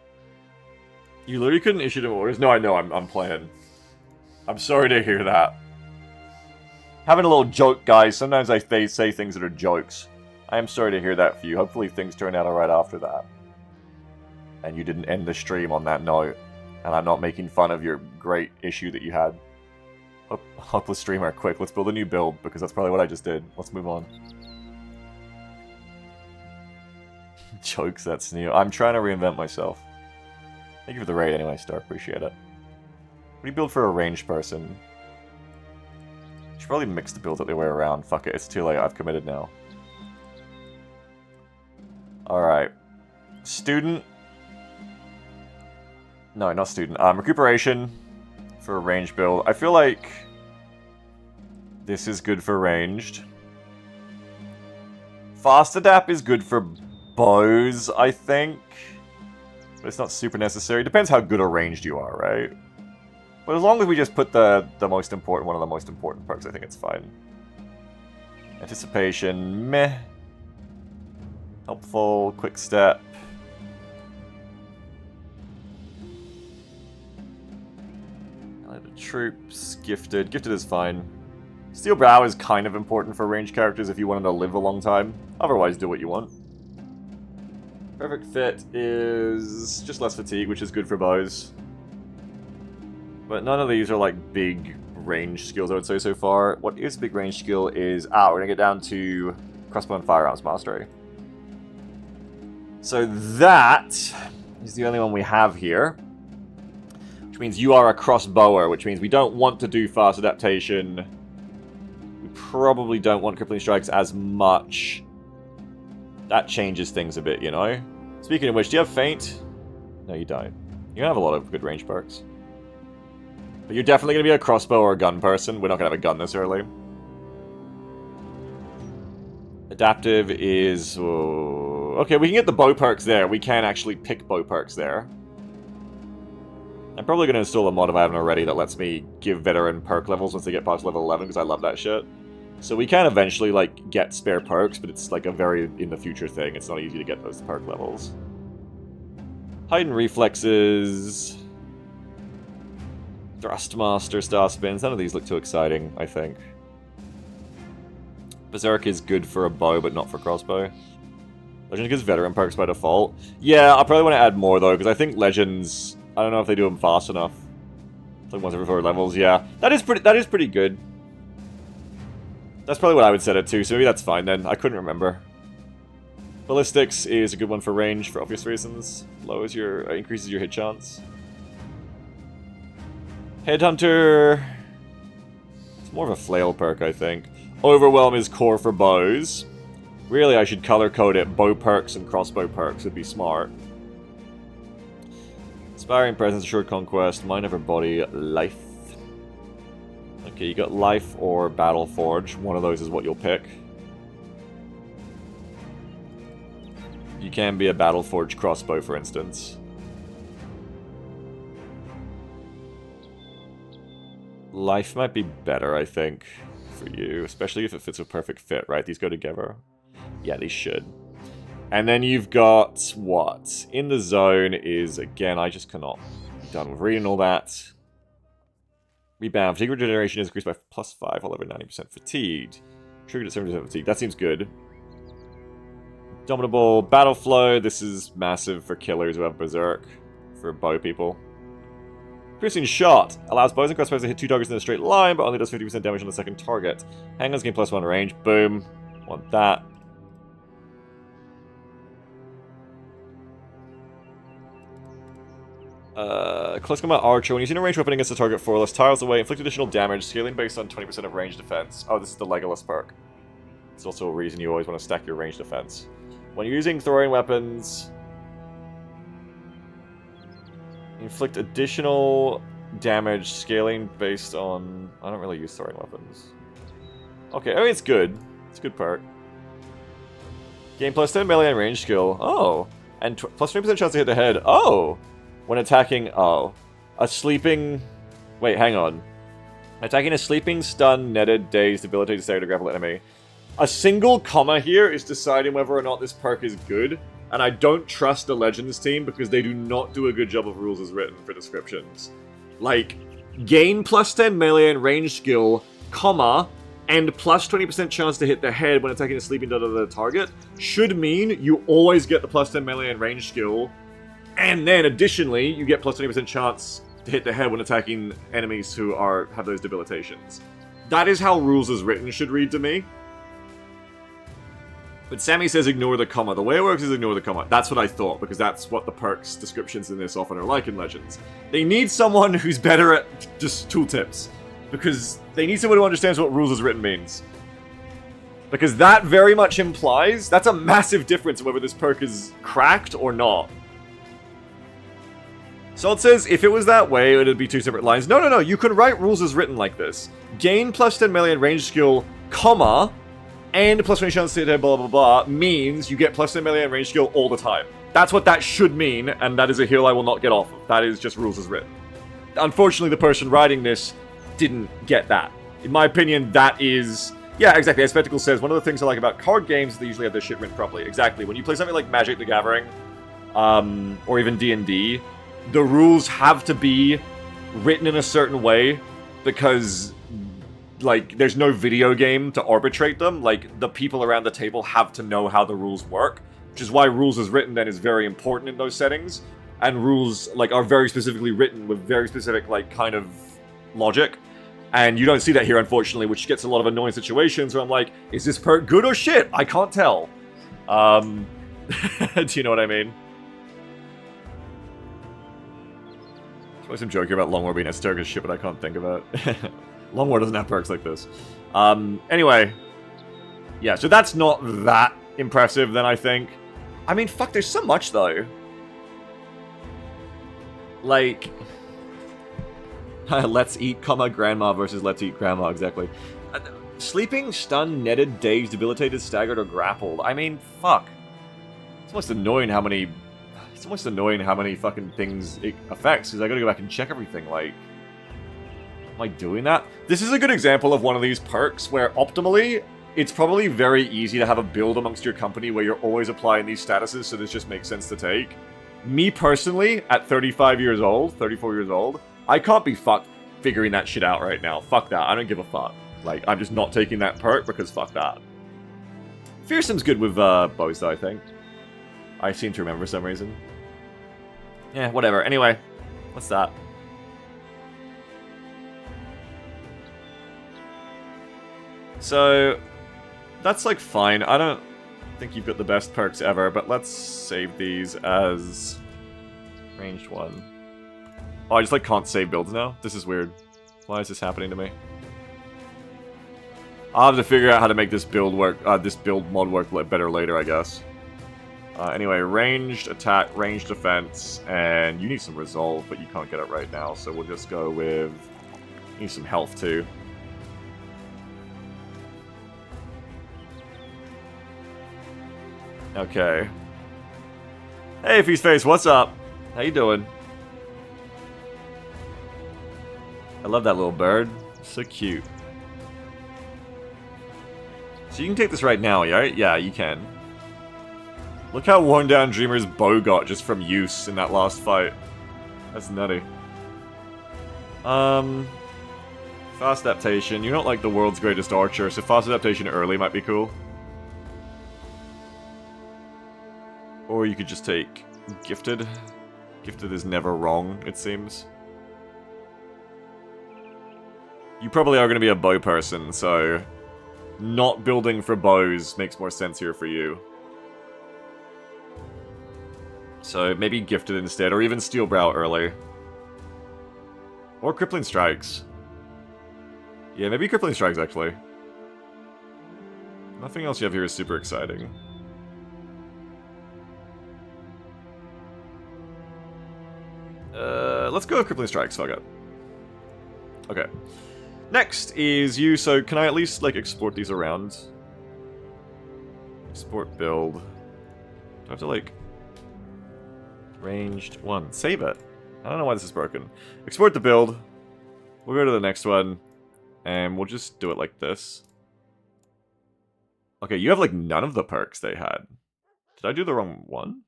You literally couldn't issue them orders? No, I know, I'm playing. I'm sorry to hear that. Having a little joke, guys. Sometimes they say things that are jokes. I am sorry to hear that for you. Hopefully things turn out alright after that. And you didn't end the stream on that note. And I'm not making fun of your great issue that you had. Hopeless streamer, quick, let's build a new build, because that's probably what I just did. Let's move on. Jokes, that's new. I'm trying to reinvent myself. Thank you for the raid anyway, Star. Appreciate it. What do you build for a ranged person? Should probably mix the build the other way around. Fuck it, it's too late. I've committed now. Alright. Student. No, not student. Recuperation for a ranged build. I feel like this is good for ranged. Fast adapt is good for bows, I think. But it's not super necessary. Depends how good a ranged you are, right? But as long as we just put the most important, one of the most important perks, I think it's fine. Anticipation, meh. Helpful, quick step. Troops, gifted. Gifted is fine. Steel Brow is kind of important for ranged characters if you want them to live a long time. Otherwise, do what you want. Perfect Fit is just less fatigue, which is good for bows. But none of these are like big range skills, I would say, so far. What is a big range skill is... we're going to get down to Crossbow and Firearms Mastery. So that is the only one we have here. Which means you are a crossbower, which means we don't want to do fast adaptation. We probably don't want crippling strikes as much. That changes things a bit, you know? Speaking of which, do you have feint? No, you don't. You have a lot of good range perks. But you're definitely going to be a crossbow or a gun person. We're not going to have a gun this early. Adaptive is... okay, we can get the bow perks there. We can actually pick bow perks there. I'm probably going to install a mod if I haven't already that lets me give veteran perk levels once they get past level 11, because I love that shit. So we can eventually, like, get spare perks, but it's like a very in-the-future thing. It's not easy to get those perk levels. Heightened reflexes... Thrustmaster, Star Spins. None of these look too exciting, I think. Berserk is good for a bow, but not for crossbow. Legend gives veteran perks by default. Yeah, I'll probably want to add more, though, because I think Legends... I don't know if they do them fast enough. It's like once every 4 levels, yeah. That is pretty good. That's probably what I would set it to, so maybe that's fine then. I couldn't remember. Ballistics is a good one for range, for obvious reasons. Lowers your... increases your hit chance. Headhunter... It's more of a flail perk, I think. Overwhelm is core for bows. Really, I should color code it. Bow perks and crossbow perks would be smart. Inspiring Presence, Assured Conquest, Mind Over Body, Life. Okay, you got Life or Battle Forge. One of those is what you'll pick. You can be a Battle Forge crossbow, for instance. Life might be better, I think, for you. Especially if it fits a perfect fit, right? These go together. Yeah, these should. And then you've got, what? In the Zone is, again, I just cannot be done with reading all that. Rebound. Fatigue regeneration is increased by +5 while over 90% fatigued. Triggered at 70% fatigue. That seems good. Dominable Battle Flow. This is massive for killers who have Berserk. For bow people. Piercing Shot. Allows bows and crossbows to hit 2 targets in a straight line, but only does 50% damage on the second target. Handguns gain +1 range. Boom. Want that. Close combat archer. When using a ranged weapon against a target 4 or less tiles away, inflict additional damage, scaling based on 20% of range defense. Oh, this is the Legolas perk. It's also a reason you always want to stack your range defense. When you're using throwing weapons, inflict additional damage, scaling based on... I don't really use throwing weapons. Okay, I mean, it's good. It's a good perk. Gain +10 melee and range skill. Oh. And plus 20% chance to hit the head. Oh. When attacking, oh. A sleeping... Wait, hang on. Attacking a sleeping, stun, netted, dazed, debilitated, staggered, or grappled enemy. A single comma here is deciding whether or not this perk is good, and I don't trust the Legends team because they do not do a good job of rules as written for descriptions. Like, gain plus 10 melee and range skill, comma, and plus 20% chance to hit the head when attacking a sleeping target should mean you always get the plus 10 melee and range skill, and then additionally, you get plus 20% chance to hit the head when attacking enemies who have those debilitations. That is how rules as written should read to me. But Sammy says ignore the comma. The way it works is ignore the comma. That's what I thought, because that's what the perks descriptions in this often are like in Legends. They need someone who's better at just tooltips, because they need someone who understands what rules as written means. Because that very much implies, that's a massive difference in whether this perk is cracked or not. So it says, if it was that way, it would be two separate lines. No, you can write rules as written like this. Gain plus 10 melee and range skill, comma, and plus 20 chance to hit blah blah blah, means you get plus 10 melee and range skill all the time. That's what that should mean, and that is a hill I will not get off of. That is just rules as written. Unfortunately, the person writing this didn't get that. In my opinion, that is... Yeah, exactly. As Spectacle says, one of the things I like about card games is they usually have their shit written properly. Exactly. When you play something like Magic the Gathering, or even D&D, the rules have to be written in a certain way because, like, there's no video game to arbitrate them. Like, the people around the table have to know how the rules work, which is why rules as written then is very important in those settings. And rules, like, are very specifically written with very specific, like, kind of logic. And you don't see that here, unfortunately, which gets a lot of annoying situations where I'm like, is this perk good or shit? I can't tell. Do you know what I mean? There's some joking about Longwar being esoteric as shit, but I can't think of it. Longwar doesn't have perks like this. Anyway. Yeah, so that's not that impressive then, I think. I mean, fuck, there's so much, though. Like... let's eat, comma, grandma versus let's eat grandma, exactly. Sleeping, stunned, netted, dazed, debilitated, staggered, or grappled. I mean, fuck. It's almost annoying how many... It's almost annoying how many fucking things it affects, because I gotta go back and check everything, like... Am I doing that? This is a good example of one of these perks where, optimally, it's probably very easy to have a build amongst your company where you're always applying these statuses, so this just makes sense to take. Me, personally, at 34 years old, I can't be fucked figuring that shit out right now. Fuck that. I don't give a fuck. Like, I'm just not taking that perk because fuck that. Fearsome's good with bows, though, I think. I seem to remember for some reason. Yeah, whatever. Anyway, what's that? So, that's, like, fine. I don't think you've got the best perks ever, but let's save these as ranged one. Oh, I just, like, can't save builds now? This is weird. Why is this happening to me? I'll have to figure out how to make this build work, this build mod work better later, I guess. Anyway, ranged attack, ranged defense, and you need some resolve, but you can't get it right now, so we'll just go with... You need some health, too. Okay. Hey, Feast Face, what's up? How you doing? I love that little bird. So cute. So you can take this right now, right? Yeah, you can. Look how worn down Dreamer's bow got just from use in that last fight. That's nutty. Fast adaptation. You're not like the world's greatest archer, so fast adaptation early might be cool. Or you could just take Gifted. Gifted is never wrong, it seems. You probably are going to be a bow person, so not building for bows makes more sense here for you. So maybe Gifted instead, or even Steel Brow early. Or Crippling Strikes. Yeah, maybe Crippling Strikes, actually. Nothing else you have here is super exciting. Let's go with Crippling Strikes, fuck it. Okay. Next is you, so can I at least, like, export these around? Export build. Do I have to, like... Ranged one. Save it. I don't know why this is broken. Export the build. We'll go to the next one. And we'll just do it like this. Okay, you have like none of the perks they had. Did I do the wrong one?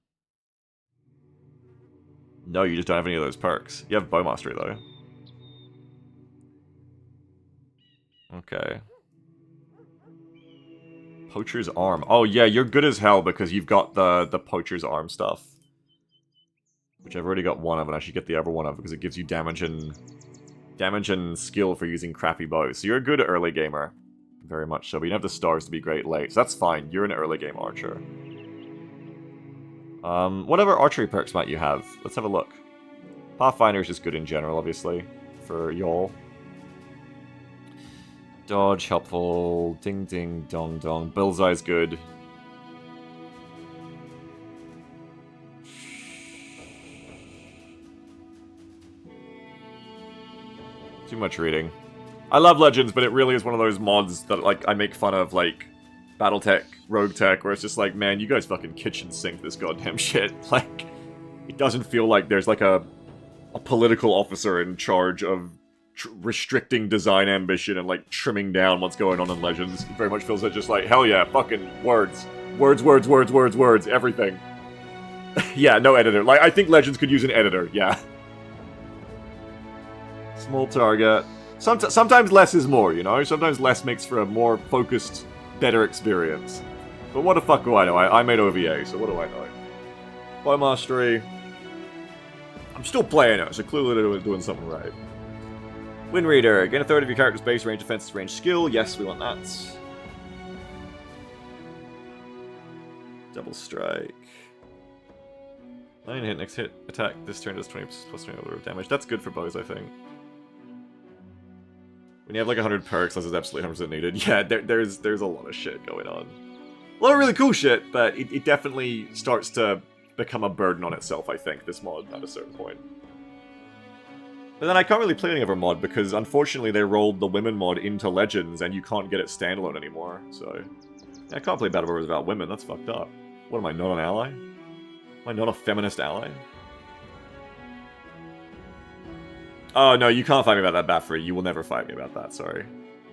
No, you just don't have any of those perks. You have Bow Mastery though. Okay. Poacher's Arm. Oh yeah, you're good as hell because you've got the Poacher's Arm stuff. Which I've already got one of, and I should get the other one of because it gives you damage and skill for using crappy bows. So you're a good early gamer. Very much so, but you don't have the stars to be great late. So that's fine. You're an early game archer. Whatever archery perks might you have? Let's have a look. Pathfinder is just good in general, obviously, for y'all. Dodge, helpful. Ding ding dong dong. Bullseye's good. Too much reading. I love Legends, but it really is one of those mods that, like, I make fun of, like, Battletech, Rogue Tech, where it's just like, man, you guys fucking kitchen sink this goddamn shit. Like, it doesn't feel like there's, like, a political officer in charge of restricting design ambition and, like, trimming down what's going on in Legends. It very much feels like just like, hell yeah, fucking words. Words, words, words, words, words, everything. Yeah, no editor. Like, I think Legends could use an editor, yeah. Small target. Sometimes less is more, you know? Sometimes less makes for a more focused, better experience. But what the fuck do I know? I made OVA, so what do I know? Bow Mastery. I'm still playing it, so clearly they're doing something right. Wind Reader. Gain a third of your character's base range defense range skill. Yes, we want that. Double Strike. 9 hit, next hit attack. This turn does 20 plus 20 order of damage. That's good for bows, I think. When you have like 100 perks, this is absolutely 100% needed. Yeah, there's a lot of shit going on. A lot of really cool shit, but it definitely starts to become a burden on itself, I think, this mod, at a certain point. But then I can't really play any other mod, because unfortunately they rolled the women mod into Legends, and you can't get it standalone anymore, so... I can't play Battle Royale without women, that's fucked up. What am I, not an ally? Am I not a feminist ally? Oh, no, you can't fight me about that, Batfree. You will never fight me about that, sorry.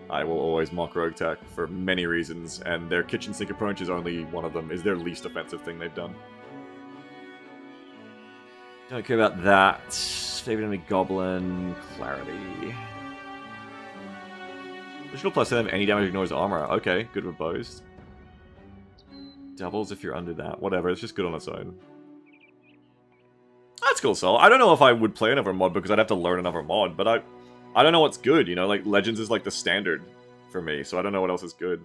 I will always mock Rogue Tech for many reasons, and their kitchen sink approach is only one of them, is their least offensive thing they've done. Don't care about that. Favorite enemy Goblin, Clarity. Additional plus 7, any damage ignores armor. Okay, good with bows. Doubles if you're under that. Whatever, it's just good on its own. That's cool, Sol. I don't know if I would play another mod because I'd have to learn another mod, but I don't know what's good, you know? Like, Legends is like the standard for me, so I don't know what else is good.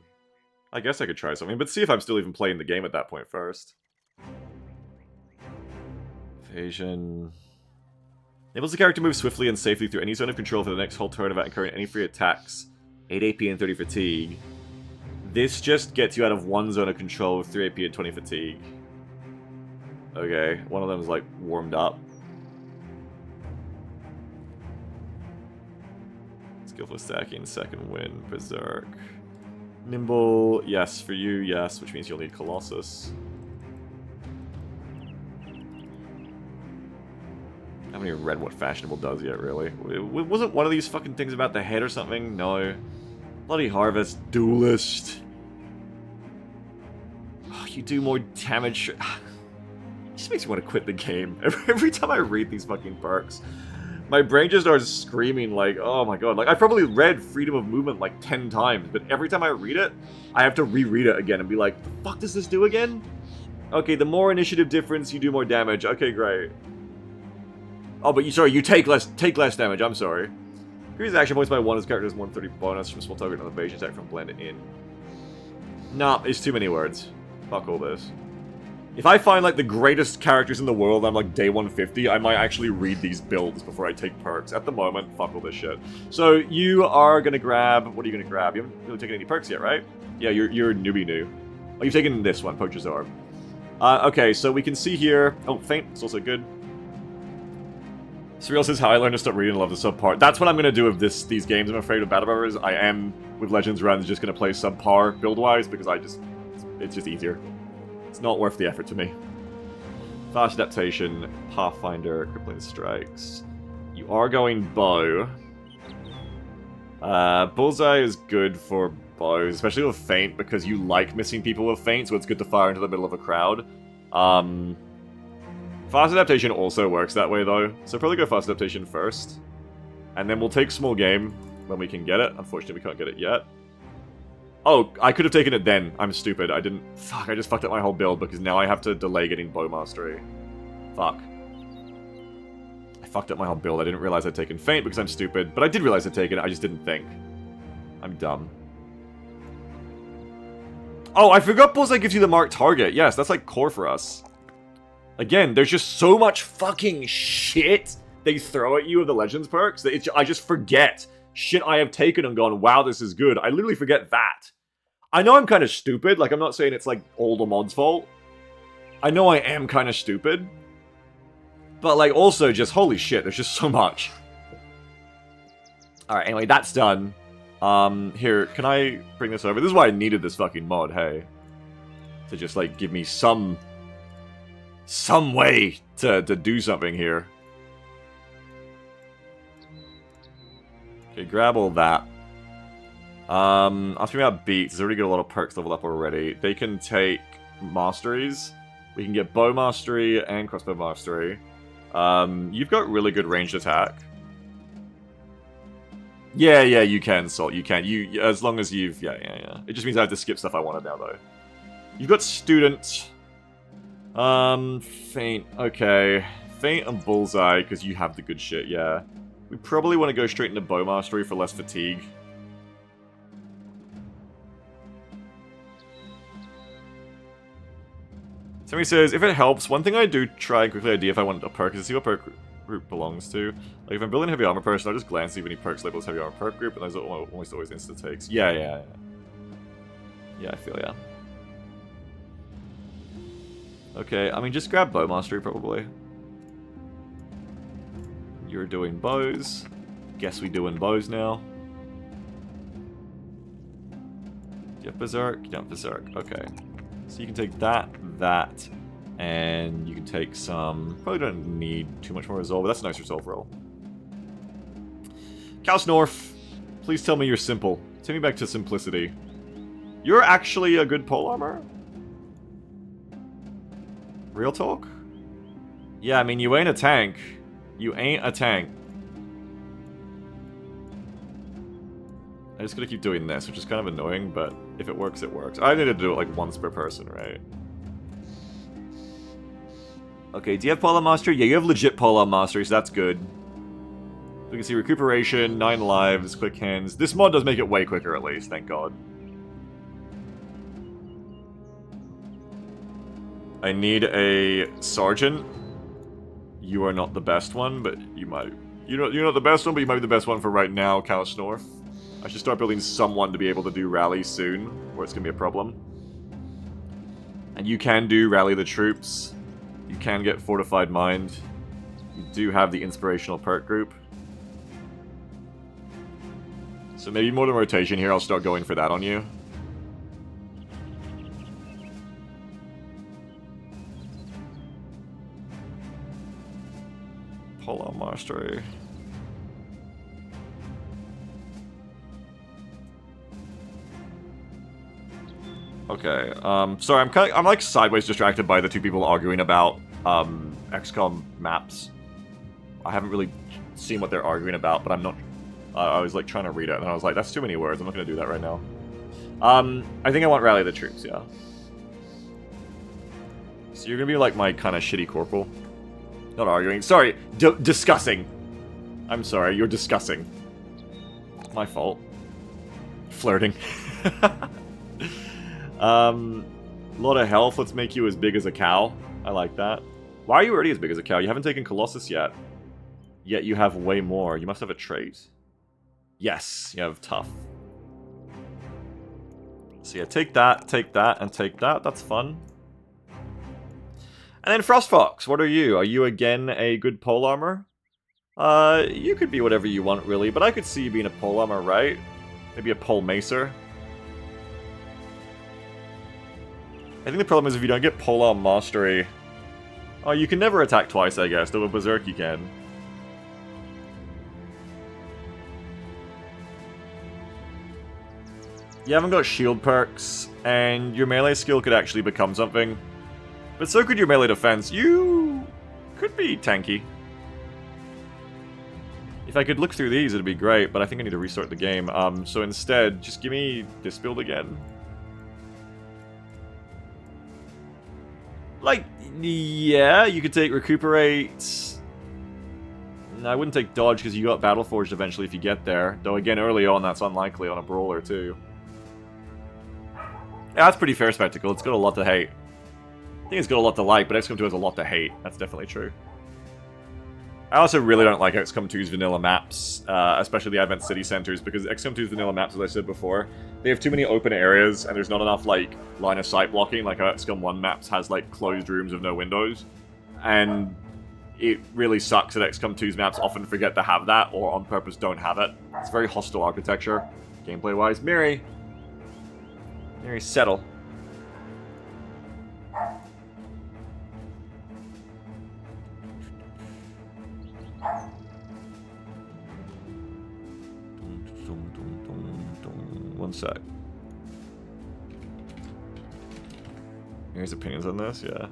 I guess I could try something, but see if I'm still even playing the game at that point first. Evasion. Enables the character to move swiftly and safely through any zone of control for the next whole turn without incurring any free attacks. 8 AP and 30 fatigue. This just gets you out of one zone of control with 3 AP and 20 fatigue. Okay, one of them is like warmed up. Skillful stacking, second wind, berserk. Nimble, yes, for you, yes, which means you'll need Colossus. I haven't even read what Fashionable does yet, really. Wasn't one of these fucking things about the head or something? No. Bloody Harvest, Duelist. Oh, you do more damage. It just makes me want to quit the game. Every time I read these fucking perks, my brain just starts screaming like, oh my god. Like, I've probably read Freedom of Movement like 10 times, but every time I read it, I have to reread it again and be like, the fuck does this do again? Okay, the more initiative difference, you do more damage. Okay, great. Oh, but you take less damage, I'm sorry. Increase action points by 1 as character has 130 bonus from small target on evasion attack from blend in. Nah, it's too many words. Fuck all this. If I find, like, the greatest characters in the world, I'm, like, day 150, I might actually read these builds before I take perks. At the moment, fuck all this shit. So, you are gonna grab... What are you gonna grab? You haven't really taken any perks yet, right? Yeah, you're newbie new. Oh, you've taken this one, Poacher's Arm. Okay, so we can see here... Oh, Faint, it's also good. Surreal says how I learned to stop reading and love the subpar. That's what I'm gonna do with these games, I'm afraid, with Battle Brothers. I am, with Legends runs, just gonna play subpar build-wise, because it's just easier. It's not worth the effort to me. Fast Adaptation, Pathfinder, Crippling Strikes. You are going Bow. Bullseye is good for bows, especially with feint, because you like missing people with feint, so it's good to fire into the middle of a crowd. Fast adaptation also works that way, though, so probably go fast adaptation first. And then we'll take small game when we can get it. Unfortunately, we can't get it yet. Oh, I could have taken it then. I'm stupid. I didn't... Fuck, I just fucked up my whole build, because now I have to delay getting bow mastery. Fuck. I fucked up my whole build. I didn't realize I'd taken feint because I'm stupid, but I did realize I'd taken it. I just didn't think. I'm dumb. Oh, I forgot Bullseye gives you the marked target. Yes, that's like core for us. Again, there's just so much fucking shit they throw at you with the Legends perks that I just forget shit I have taken and gone, wow, this is good. I literally forget that. I know I'm kind of stupid. Like, I'm not saying it's like all the mod's fault. I know I am kind of stupid. But, like, also just, holy shit, there's just so much. Alright, anyway, that's done. Here, can I bring this over? This is why I needed this fucking mod, hey. To just, like, give me some way to do something here. Okay, grab all that. Asking about beats, there's already got a lot of perks leveled up already. They can take masteries. We can get bow mastery and crossbow mastery. You've got really good ranged attack. Yeah, you can, Salt, you can. As long as you've... Yeah. It just means I have to skip stuff I wanted now, though. You've got student. Feint. Okay. Feint and Bullseye, because you have the good shit, yeah. We probably want to go straight into bow mastery for less fatigue. Somebody says, if it helps, one thing I do try and quickly ID if I want a perk is to see what perk group belongs to. Like, if I'm building a heavy armor person, I'll just glance see if any perks labels heavy armor perk group, and those are almost always insta-takes. Yeah. Yeah, I feel ya. Okay, I mean, just grab bow mastery, probably. You're doing bows. Guess we doing bows now. Do you have berserk? You don't have berserk. Okay. So you can take that, and you can take some... Probably don't need too much more resolve, but that's a nice resolve roll. Kalsnorf, please tell me you're simple. Take me back to simplicity. You're actually a good pole armor? Real talk? Yeah, I mean, you ain't a tank. You ain't a tank. I just gotta keep doing this, which is kind of annoying, but if it works, it works. I need to do it like once per person, right? Okay, do you have Polearm Mastery? Yeah, you have legit Polearm Mastery, so that's good. We can see recuperation, 9 lives, quick hands. This mod does make it way quicker at least, thank god. I need a sergeant. You are not the best one, but you might... You're not the best one, but you might be the best one for right now, Kalsnorf. I should start building someone to be able to do rally soon, or it's going to be a problem. And you can do rally the troops. You can get fortified mind. You do have the inspirational perk group. So maybe more than rotation here, I'll start going for that on you. Polearm Mastery. Okay, sorry, I'm like sideways distracted by the two people arguing about, XCOM maps. I haven't really seen what they're arguing about, but I'm not, I was like trying to read it, and I was like, that's too many words, I'm not gonna do that right now. I think I want Rally the Troops, yeah. So you're gonna be like my kind of shitty corporal. Not arguing, sorry, discussing. I'm sorry, you're discussing. My fault. Flirting. Lot of health. Let's make you as big as a cow. I like that. Why are you already as big as a cow? You haven't taken Colossus yet. Yet you have way more. You must have a trait. Yes, you have tough. So yeah, take that, and take that. That's fun. And then Frostfox, what are you? Are you again a good pole armor? You could be whatever you want, really, but I could see you being a pole armor, right? Maybe a pole macer. I think the problem is if you don't get Polearm Mastery... Oh, you can never attack twice, I guess, though with Berserk you can. You haven't got shield perks, and your melee skill could actually become something. But so could your melee defense. You could be tanky. If I could look through these, it'd be great, but I think I need to restart the game. So instead, just give me this build again. Like, yeah, you could take Recuperate. No, I wouldn't take Dodge because you got Battle Forged eventually if you get there. Though again, early on, that's unlikely on a Brawler too. Yeah, that's pretty fair spectacle. It's got a lot to hate. I think it's got a lot to like, but XCOM 2 has a lot to hate. That's definitely true. I also really don't like XCOM 2's vanilla maps, especially the Advent City Centers, because XCOM 2's vanilla maps, as I said before, they have too many open areas, and there's not enough, like, line-of-sight blocking, like how XCOM 1 maps has, like, closed rooms with no windows. And it really sucks that XCOM 2's maps often forget to have that, or on purpose don't have it. It's very hostile architecture, gameplay-wise. Miri, settle. One sec. Here's opinions on this, yeah.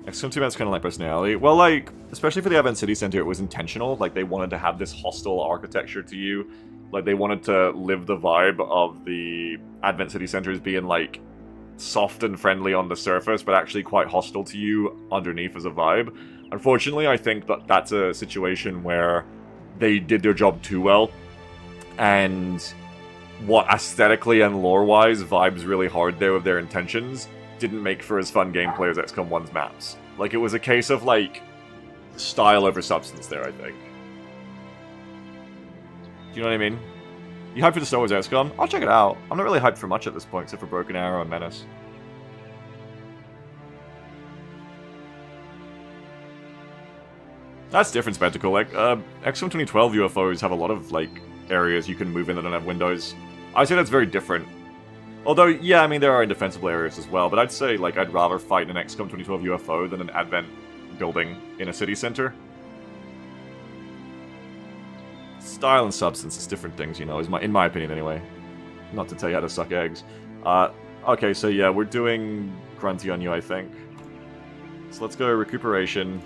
XCOM 2 maps kind of like personality. Well, like, especially for the Advent City Center, it was intentional. Like, they wanted to have this hostile architecture to you. Like, they wanted to live the vibe of the Advent City Centers being, like, soft and friendly on the surface, but actually quite hostile to you underneath as a vibe. Unfortunately, I think that that's a situation where they did their job too well. And what aesthetically and lore-wise vibes really hard there with their intentions didn't make for as fun gameplay as XCOM 1's maps. Like, it was a case of, like, style over substance there, I think. Do you know what I mean? You hyped for the Star Wars XCOM? I'll check it out. I'm not really hyped for much at this point, except for Broken Arrow and Menace. That's different spectacle. Like, XCOM 2012 UFOs have a lot of, like, areas you can move in that don't have windows. I'd say that's very different. Although, yeah, I mean, there are indefensible areas as well, but I'd say, like, I'd rather fight an XCOM 2012 UFO than an Advent building in a city center. Style and substance is different things, you know, in my opinion anyway. Not to tell you how to suck eggs. Okay, so yeah, we're doing Grunty on you, I think. So let's go Recuperation.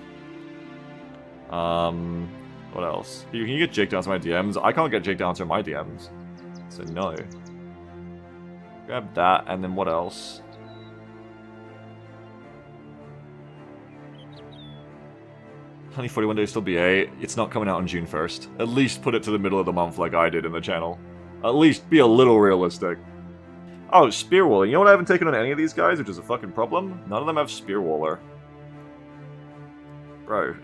What else? Can you get Jake to answer my DMs? I can't get Jake to answer my DMs. So no. Grab that, and then what else? Honey 41 days still BA. It's not coming out on June 1st. At least put it to the middle of the month like I did in the channel. At least be a little realistic. Oh, Spearwaller. You know what I haven't taken on any of these guys, which is a fucking problem? None of them have Spearwaller. Bro.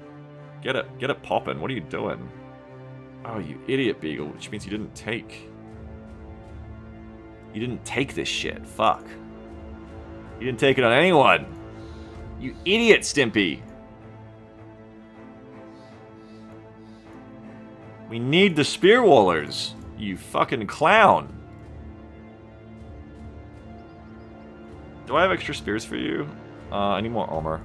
Get it poppin'. What are you doing? Oh, you idiot, Beagle, which means you didn't take. You didn't take this shit. Fuck. You didn't take it on anyone. You idiot, Stimpy. We need the Spearwallers. You fucking clown. Do I have extra spears for you? I need more armor.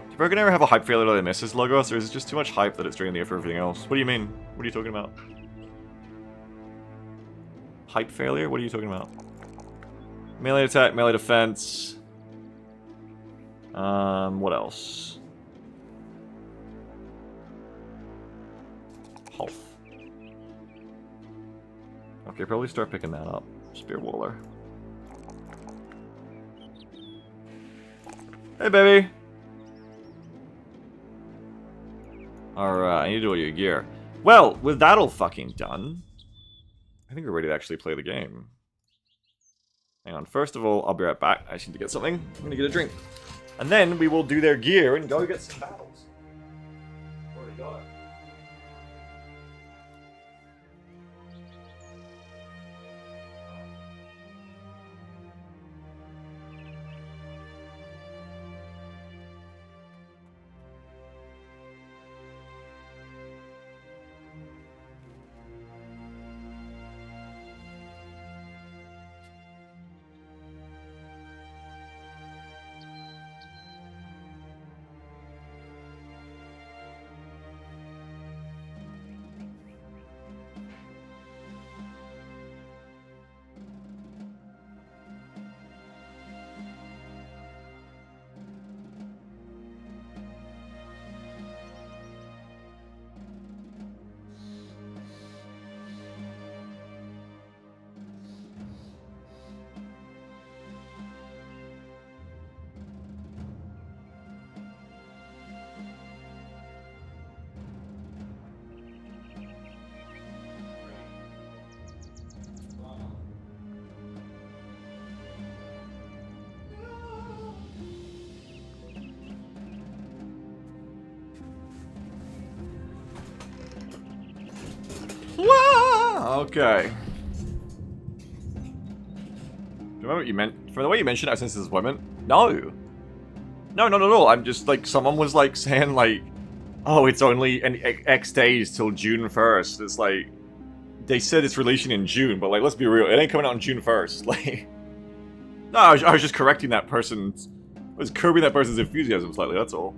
Does Broken Arrow have a hype failure that I misses, Logos, or is it just too much hype that it's draining the air for everything else? What do you mean? What are you talking about? Hype failure? What are you talking about? Melee attack, melee defense. What else? Health. Okay, probably start picking that up. Spearwaller. Hey, baby! Alright, I need to do all your gear. Well, with that all fucking done, I think we're ready to actually play the game. Hang on, first of all, I'll be right back. I just need to get something. I'm gonna get a drink. And then we will do their gear and go get some battles. Already got it. Okay. Remember what you meant? From the way you mentioned it, since this is women? No. No, not at all. I'm just like, someone was like saying like, oh, it's only an X days till June 1st. It's like, they said it's releasing in June, but like, let's be real, it ain't coming out on June 1st. Like, no, I was just correcting that person's, I was curbing that person's enthusiasm slightly, that's all.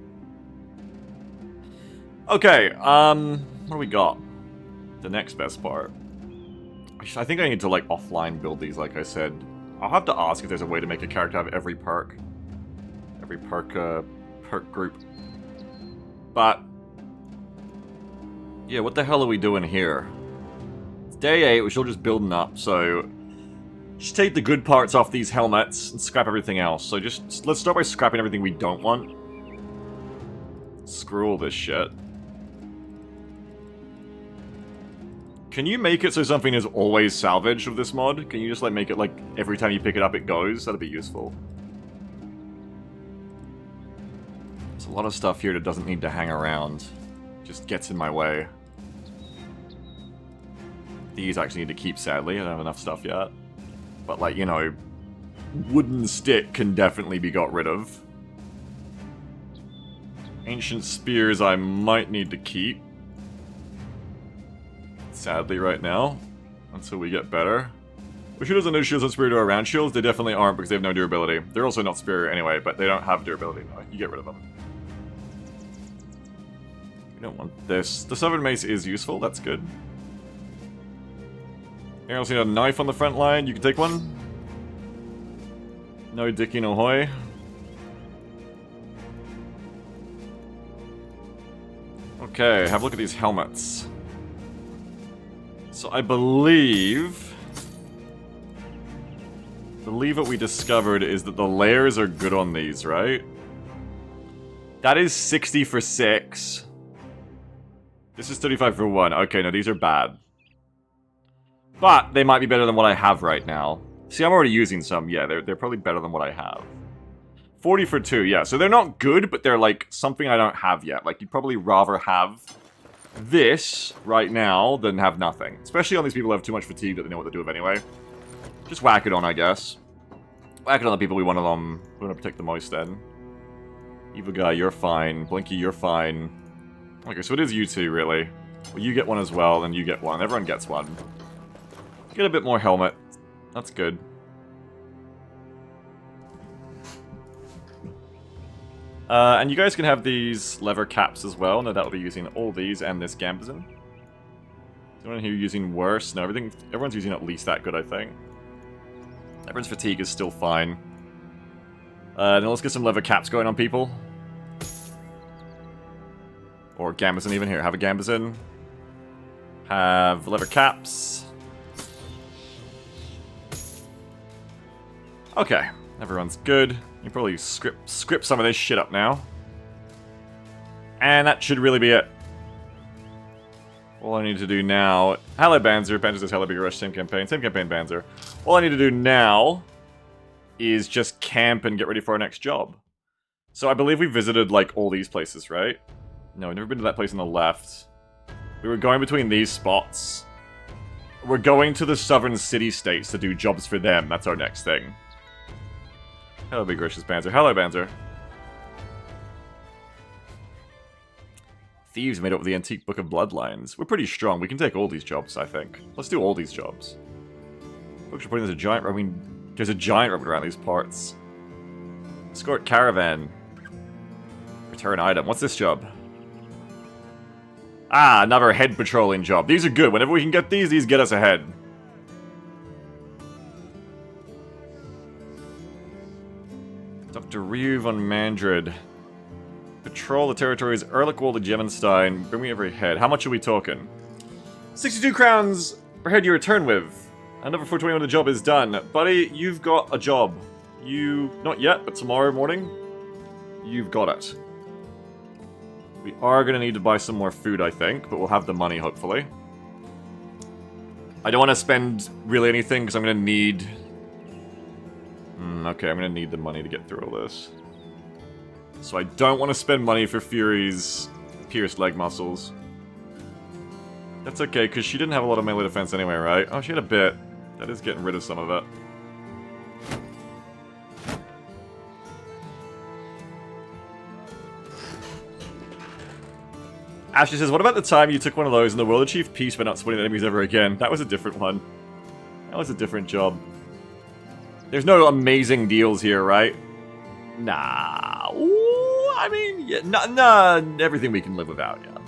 Okay, what do we got? The next best part. I think I need to like offline build these, like I said. I'll have to ask if there's a way to make a character have every perk. Every perk group. But yeah, what the hell are we doing here? It's day 8, we're still just building up, so just take the good parts off these helmets and scrap everything else. So just let's start by scrapping everything we don't want. Screw all this shit. Can you make it so something is always salvaged with this mod? Can you just like make it like every time you pick it up it goes? That'd be useful. There's a lot of stuff here that doesn't need to hang around. Just gets in my way. These actually need to keep, sadly. I don't have enough stuff yet. But like, you know, wooden stick can definitely be got rid of. Ancient spears I might need to keep. Sadly right now. Until we get better. We should have no shields and superior to our round shields. They definitely aren't because they have no durability. They're also not superior anyway, but they don't have durability. No, you get rid of them. We don't want this. The Southern Mace is useful, that's good. Anyone else need a knife on the front line? You can take one. No dicky no hoy. Okay, have a look at these helmets. So I believe what we discovered is that the layers are good on these, right? That is 60 for 6. This is 35 for 1. Okay, no, these are bad. But they might be better than what I have right now. See, I'm already using some. Yeah, they're probably better than what I have. 40 for 2, yeah. So they're not good, but they're like something I don't have yet. Like, you'd probably rather have this right now than have nothing. Especially on these people who have too much fatigue that they know what to do with anyway. Just whack it on, I guess. Whack it on the people we want to protect the most then. Evil Guy, you're fine. Blinky, you're fine. Okay, so it is you two, really. Well, you get one as well, and you get one. Everyone gets one. Get a bit more helmet. That's good. And you guys can have these leather caps as well. No, that will be using all these and this gambazon. Anyone here using worse? No, everyone's using at least that good, I think. Everyone's fatigue is still fine. Then let's get some leather caps going on people. Or gambazon even. Here, have a gambazon. Have leather caps. Okay, everyone's good. You probably script some of this shit up now. And that should really be it. All I need to do now... Hello, Banzer. Banzer says hello, Big Rush. Same campaign, Banzer. All I need to do now is just camp and get ready for our next job. So I believe we visited, like, all these places, right? No, we've never been to that place on the left. We were going between these spots. We're going to the southern city-states to do jobs for them. That's our next thing. Hello, Big Gracious Banzer. Hello, Banzer. Thieves made up with the Antique Book of Bloodlines. We're pretty strong. We can take all these jobs, I think. Let's do all these jobs. Books reporting there's a giant... I mean, there's a giant roaming around these parts. Escort caravan. Return item. What's this job? Ah, another head patrolling job. These are good. Whenever we can get these get us ahead. Dr. Ryu von Mandrid. Patrol the territories Erlichwald to Gemenstein. Bring me every head. How much are we talking? 62 crowns per head you return with. Another 420 when the job is done. Buddy, you've got a job. Not yet, but tomorrow morning, you've got it. We are going to need to buy some more food, I think, but we'll have the money, hopefully. I don't want to spend really anything, because I'm going to need... okay, I'm going to need the money to get through all this. So I don't want to spend money for Fury's pierced leg muscles. That's okay, because she didn't have a lot of melee defense anyway, right? Oh, she had a bit. That is getting rid of some of it. Ashley says, what about the time you took one of those and the world achieved peace by not spawning enemies ever again? That was a different one. That was a different job. There's no amazing deals here, right? Nah. Ooh, I mean, yeah, nah, everything we can live without, yeah.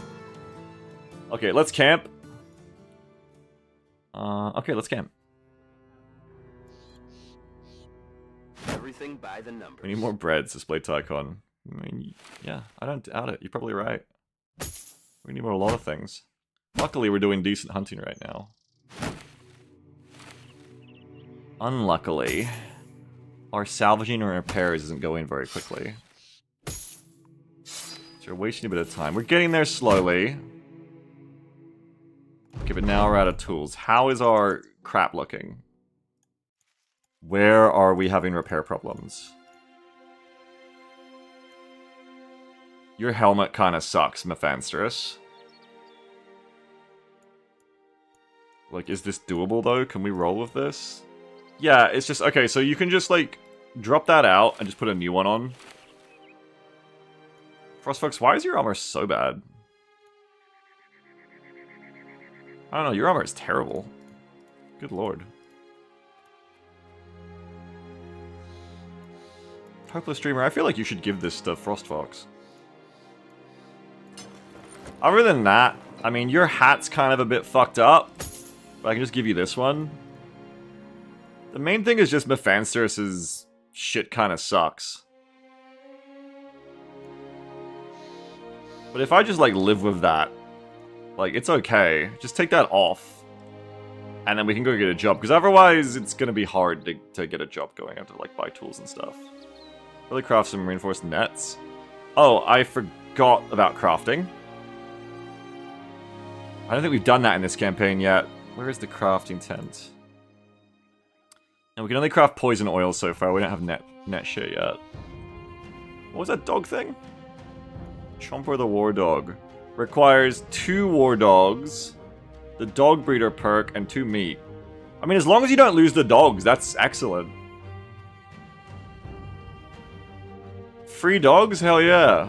Okay, let's camp. Okay, let's camp. Everything by the numbers. We need more breads, display Tycon. I mean, yeah, I don't doubt it. You're probably right. We need more a lot of things. Luckily, we're doing decent hunting right now. Unluckily, our salvaging and repairs isn't going very quickly. So we're wasting a bit of time. We're getting there slowly. Okay, but now we're out of tools. How is our crap looking? Where are we having repair problems? Your helmet kind of sucks, Mephansterus. Like, is this doable, though? Can we roll with this? Yeah, it's just... Okay, so you can just, like, drop that out and just put a new one on. Frostfox, why is your armor so bad? I don't know, your armor is terrible. Good lord. Hopeless Dreamer, I feel like you should give this to Frostfox. Other than that, I mean, your hat's kind of a bit fucked up. But I can just give you this one. The main thing is just Mephansterus' shit kind of sucks. But if I just, like, live with that, like, it's okay. Just take that off. And then we can go get a job. Because otherwise, it's going to be hard to get a job going. I have to, like, buy tools and stuff. Really craft some reinforced nets. Oh, I forgot about crafting. I don't think we've done that in this campaign yet. Where is the crafting tent? And we can only craft poison oil so far. We don't have net shit yet. What was that dog thing? Chomper the War Dog. Requires 2 War Dogs, the Dog Breeder perk, and 2 meat. I mean, as long as you don't lose the dogs, that's excellent. Free dogs? Hell yeah.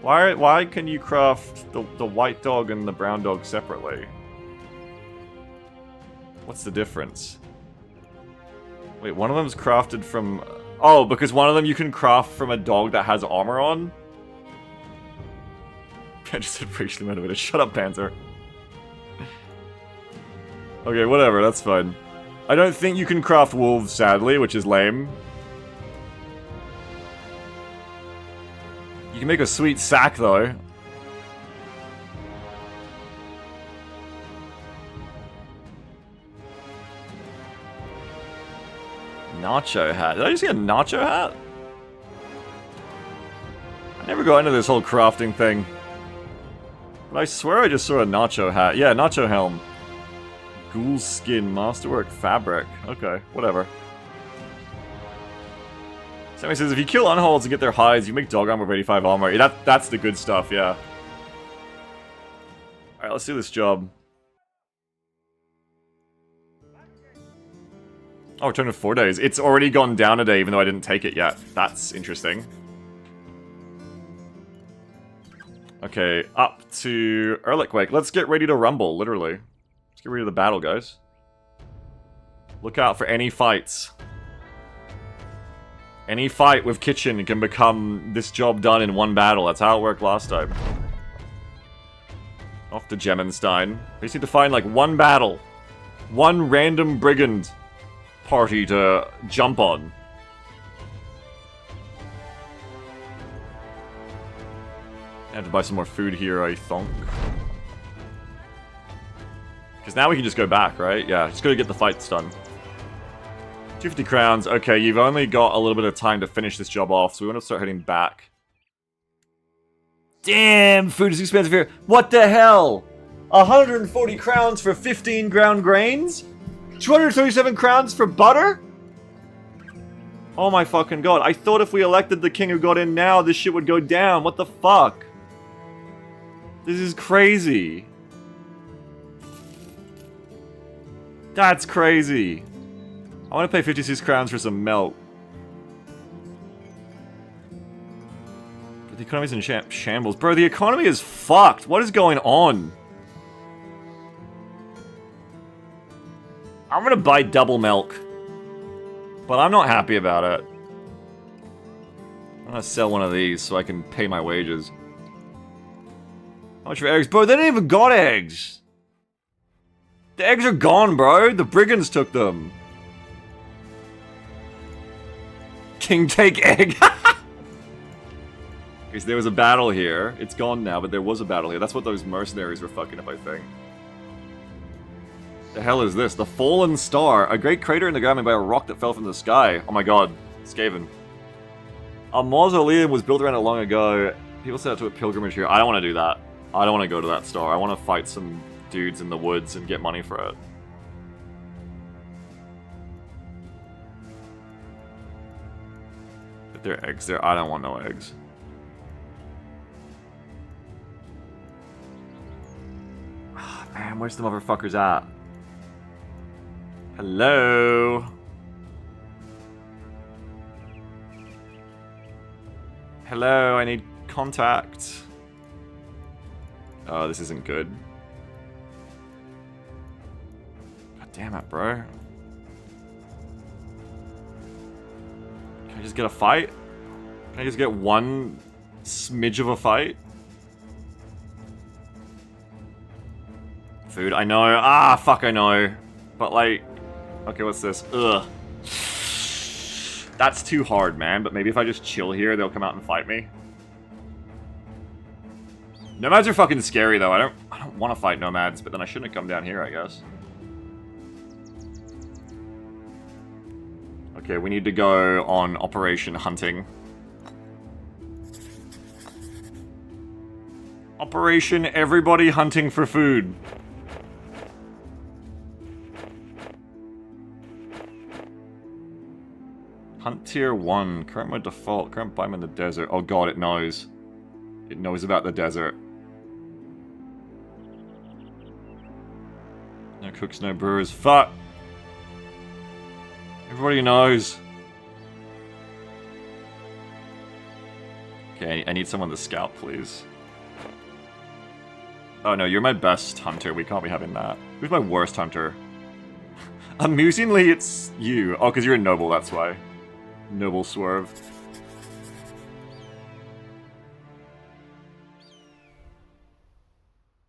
Why can you craft the white dog and the brown dog separately? What's the difference? Wait, one of them's crafted from... Oh, because one of them you can craft from a dog that has armor on? I just said racially motivated. Shut up, Panzer. Okay, whatever, that's fine. I don't think you can craft wolves, sadly, which is lame. You can make a sweet sack, though. Nacho hat. Did I just see a nacho hat? I never got into this whole crafting thing. But I swear I just saw a nacho hat. Yeah, nacho helm. Ghoul skin, masterwork fabric. Okay, whatever. Sammy says, if you kill unholds and get their hides, you make dog armor with 85 armor. Yeah, that's the good stuff, yeah. Alright, let's do this job. Oh, return in 4 days. It's already gone down a day, even though I didn't take it yet. That's interesting. Okay, up to Erlikwake. Let's get ready to rumble, literally. Let's get ready to the battle, guys. Look out for any fights. Any fight with Kitchen can become this job done in one battle. That's how it worked last time. Off to Gemenstein. We just need to find, like, one battle. One random brigand party to jump on. I have to buy some more food here, I think. Because now we can just go back, right? Yeah, just gotta get the fights done. 250 crowns. Okay, you've only got a little bit of time to finish this job off, so we want to start heading back. Damn, food is expensive here. What the hell? 140 crowns for 15 ground grains? 237 crowns for butter? Oh my fucking god. I thought if we elected the king who got in now, this shit would go down. What the fuck? This is crazy. That's crazy. I want to pay 56 crowns for some milk. But the economy's in shambles. Bro, the economy is fucked. What is going on? I'm gonna buy double milk. But I'm not happy about it. I'm gonna sell one of these so I can pay my wages. How much for eggs? Bro, they didn't even got eggs! The eggs are gone, bro! The brigands took them! King take egg! Because there was a battle here. It's gone now, but there was a battle here. That's what those mercenaries were fucking up, I think. The hell is this? The Fallen Star. A great crater in the ground made by a rock that fell from the sky. Oh my god. Skaven. A mausoleum was built around it long ago. People set out to a pilgrimage here. I don't want to do that. I don't want to go to that star. I want to fight some dudes in the woods and get money for it. If there are eggs there, I don't want no eggs. Oh, man, where's the motherfuckers at? Hello? Hello, I need contact. Oh, this isn't good. God damn it, bro. Can I just get a fight? Can I just get one smidge of a fight? Food, I know. Ah, fuck, I know. But like... Okay, what's this? Ugh. That's too hard, man. But maybe if I just chill here, they'll come out and fight me. Nomads are fucking scary, though. I don't want to fight nomads, but then I shouldn't have come down here, I guess. Okay, we need to go on Operation Hunting. Operation Everybody Hunting for Food. Hunt tier 1. Current mode default. Current biome in the desert. Oh god, it knows. It knows about the desert. No cooks, no brewers. Fuck! Everybody knows. Okay, I need someone to scout, please. Oh no, you're my best hunter. We can't be having that. Who's my worst hunter? Amusingly, it's you. Oh, because you're a noble, that's why. Noble swerve.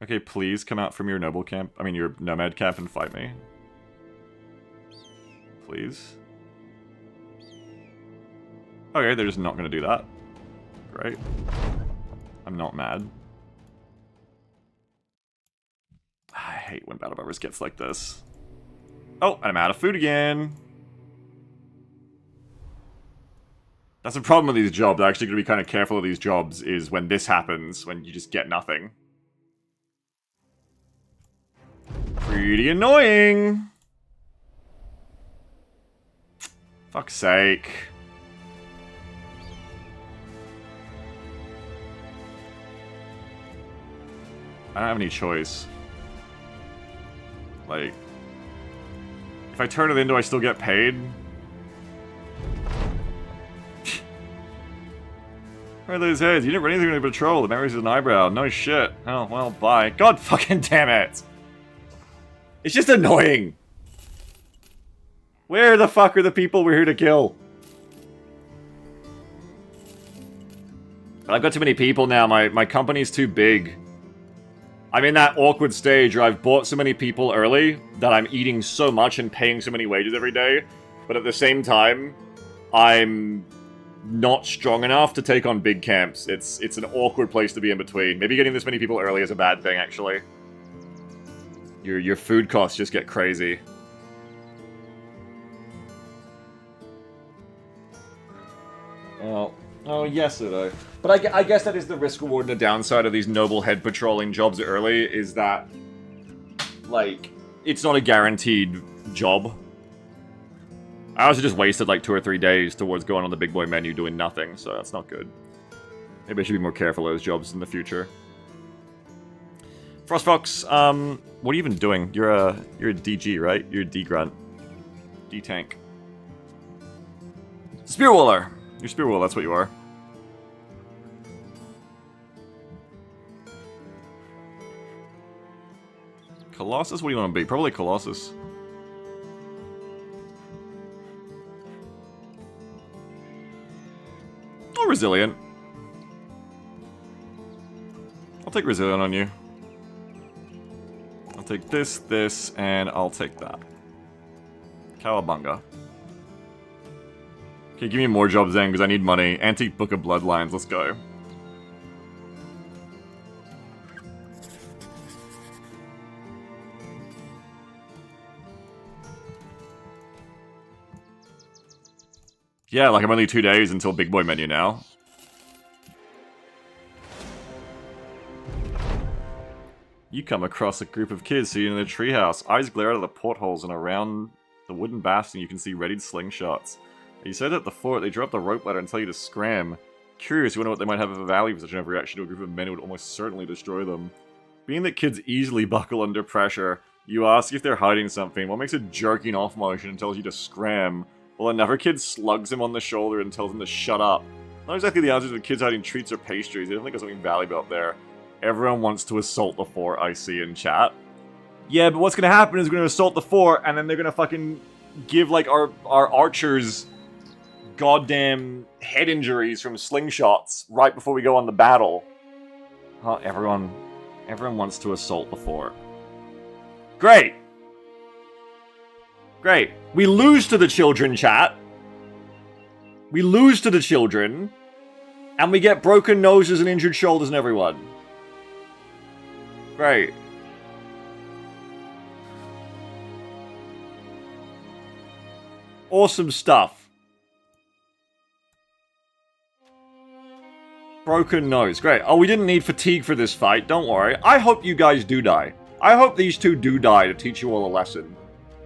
Okay, please come out from your noble camp. I mean, your nomad camp and fight me. Please. Okay, they're just not gonna do that. Great. I'm not mad. I hate when Battle Barbers gets like this. Oh, and I'm out of food again. That's the problem with these jobs. I'm actually going to be kind of careful of these jobs, is when this happens, when you just get nothing. Pretty annoying. Fuck's sake. I don't have any choice. Like, if I turn it in, do I still get paid? Where are those heads? You didn't run anything in a patrol. The memories is an eyebrow. No shit. Oh, well, bye. God fucking damn it. It's just annoying. Where the fuck are the people we're here to kill? I've got too many people now. My company's too big. I'm in that awkward stage where I've bought so many people early that I'm eating so much and paying so many wages every day. But at the same time, I'm not strong enough to take on big camps. It's an awkward place to be in between. Maybe getting this many people early is a bad thing, actually. Your food costs just get crazy. Well, oh, yesterday. But I guess that is the risk reward and the downside of these noble head patrolling jobs early, is that, like, it's not a guaranteed job. I also just wasted like 2 or 3 days towards going on the big boy menu doing nothing, so that's not good. Maybe I should be more careful of those jobs in the future. Frostfox, what are you even doing? You're a DG, right? You're a D grunt. D tank. Spearwaller! You're Spearwaller, that's what you are. Colossus? What do you want to be? Probably Colossus. Or Resilient. I'll take Resilient on you. I'll take this, and I'll take that. Cowabunga. Okay, give me more jobs then, because I need money. Antique Book of Bloodlines, let's go. Yeah, like I'm only 2 days until Big Boy menu now. You come across a group of kids sitting in a treehouse. Eyes glare out of the portholes and around the wooden bastion you can see readied slingshots. You said at the fort they drop the rope ladder and tell you to scram. Curious, you wonder what they might have of value for such an overreaction to a group of men who would almost certainly destroy them. Being that kids easily buckle under pressure, you ask if they're hiding something. What makes a jerking off motion and tells you to scram? Well, another kid slugs him on the shoulder and tells him to shut up. Not exactly the answer to the kids hiding treats or pastries. They don't think there's something valuable up there. Everyone wants to assault the fort, I see in chat. Yeah, but what's gonna happen is we're gonna assault the fort, and then they're gonna fucking give, like, our archers goddamn head injuries from slingshots right before we go on the battle. Oh, everyone wants to assault the fort. Great! Great. We lose to the children, chat. We lose to the children. And we get broken noses and injured shoulders in everyone. Great. Awesome stuff. Broken nose. Great. Oh, we didn't need fatigue for this fight. Don't worry. I hope you guys do die. I hope these two do die to teach you all a lesson.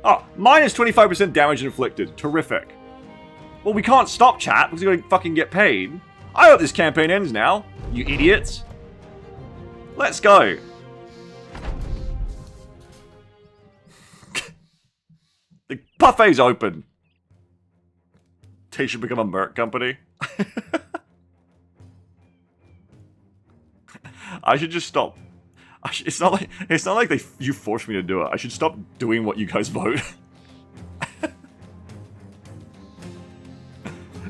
Oh, minus 25% damage inflicted. Terrific. Well, we can't stop, chat, because we gotta fucking get paid. I hope this campaign ends now, you idiots. Let's go. The buffet's open. They should become a merc company. I should just stop. It's not like you forced me to do it. I should stop doing what you guys vote.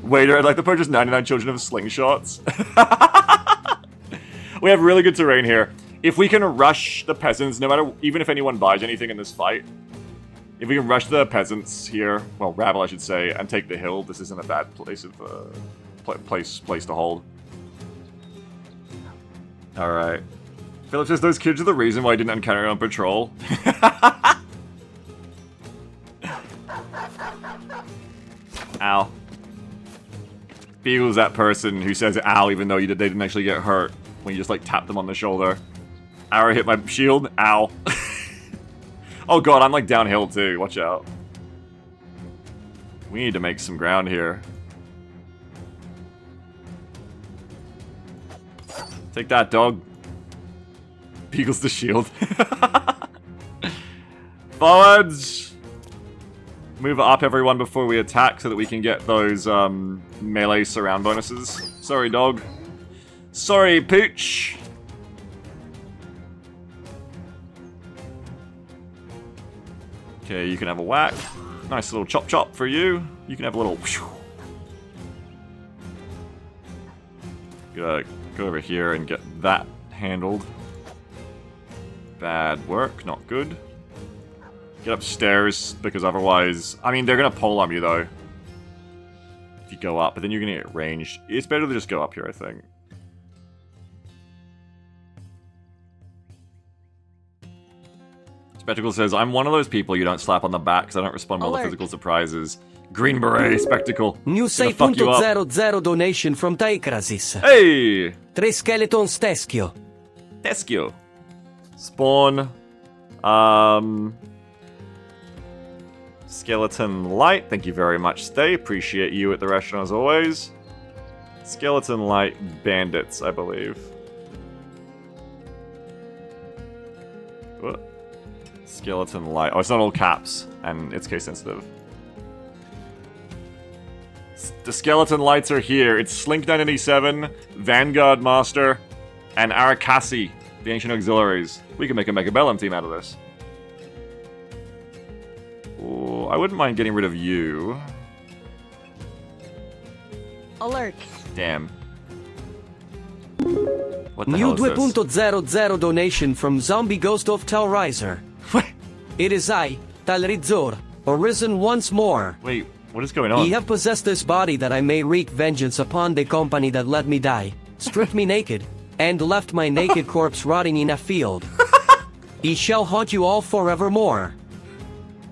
Waiter, I'd like to purchase 99 children of slingshots. We have really good terrain here. If we can rush the peasants, no matter, even if anyone buys anything in this fight, if we can rush the peasants here, well, rabble I should say, and take the hill, this isn't a bad place of place to hold. All right. Philip says those kids are the reason why I didn't encounter on patrol. Ow. Beagle's that person who says ow even though they didn't actually get hurt when you just like tap them on the shoulder. Arrow hit my shield. Ow. Oh god, I'm like downhill too. Watch out. We need to make some ground here. Take that, dog. Beagle's the shield. Forwards! Move up everyone before we attack so that we can get those melee surround bonuses. Sorry, dog. Sorry, Pooch. Okay, you can have a whack. Nice little chop chop for you. You can have a little... Gotta go over here and get that handled. Bad work, not good. Get upstairs, because otherwise... I mean, they're gonna polearm you, though. If you go up, but then you're gonna get ranged. It's better to just go up here, I think. Spectacle says, I'm one of those people you don't slap on the back because I don't respond well to physical surprises. Green Beret, Spectacle. New 6.00 donation from Taikrasis. Hey! 3 skeletons teschio. Teschio. Spawn. Skeleton Light. Thank you very much, Stay. Appreciate you at the restaurant as always. Skeleton Light Bandits, I believe. Skeleton light. Oh, it's not all caps, and it's case sensitive. The skeleton lights are here. It's Slink 987, Vanguard Master, and Arakasi, the Ancient Auxiliaries. We can make a Mega Bellum team out of this. Oh, I wouldn't mind getting rid of you. Alert. Damn. What the New hell is this? 2.00 donation from Zombie Ghost of Telriser. What? It is I, Talrizor, arisen once more. Wait, what is going on? Ye have possessed this body that I may wreak vengeance upon the company that let me die, stripped me naked, and left my naked corpse rotting in a field. He shall haunt you all forevermore.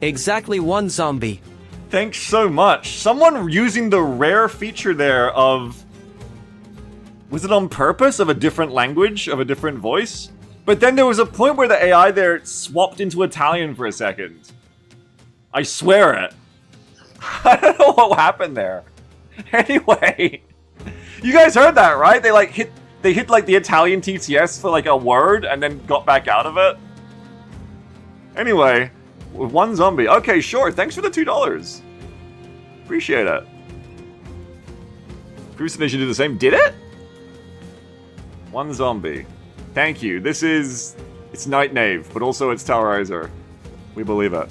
Exactly one zombie. Thanks so much. Someone using the rare feature there of... Was it on purpose? Of a different language? Of a different voice? But then there was a point where the AI there swapped into Italian for a second. I swear it. I don't know what happened there. Anyway. You guys heard that, right? They hit like the Italian TTS for like a word and then got back out of it. Anyway. With one zombie. Okay, sure. Thanks for the $2. Appreciate it. Previous Nation did the same. Did it? One zombie. Thank you. This is... It's Night Knave, but also it's Towerizer. We believe it.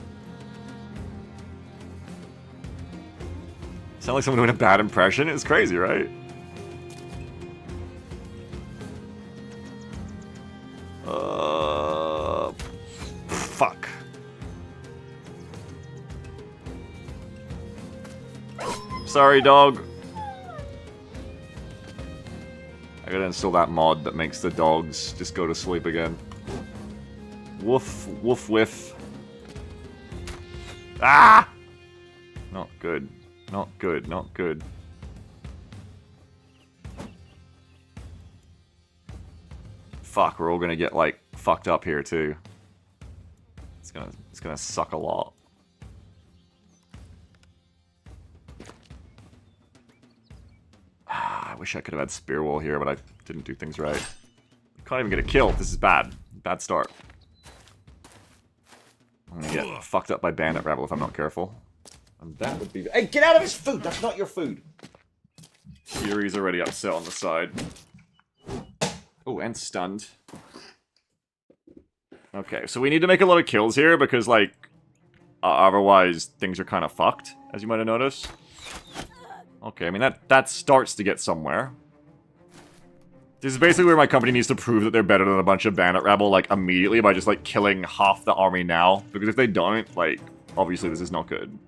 Sound like someone doing a bad impression? It's crazy, right? Fuck. Sorry, dog. I gotta install that mod that makes the dogs just go to sleep again. Woof, woof, whiff. Ah! Not good. Not good, not good. Fuck, we're all gonna get, like, fucked up here, too. It's gonna suck a lot. I wish I could have had Spear Wall here, but I didn't do things right. Can't even get a kill. This is bad. Bad start. I'm gonna get fucked up by Bandit Rabble if I'm not careful. And that would be... Hey, get out of his food! That's not your food! Fury's already upset on the side. Oh, and stunned. Okay, so we need to make a lot of kills here because, like, otherwise things are kind of fucked, as you might have noticed. Okay, I mean, that starts to get somewhere. This is basically where my company needs to prove that they're better than a bunch of Bandit Rabble, like, immediately by just, like, killing half the army now. Because if they don't, like, obviously this is not good.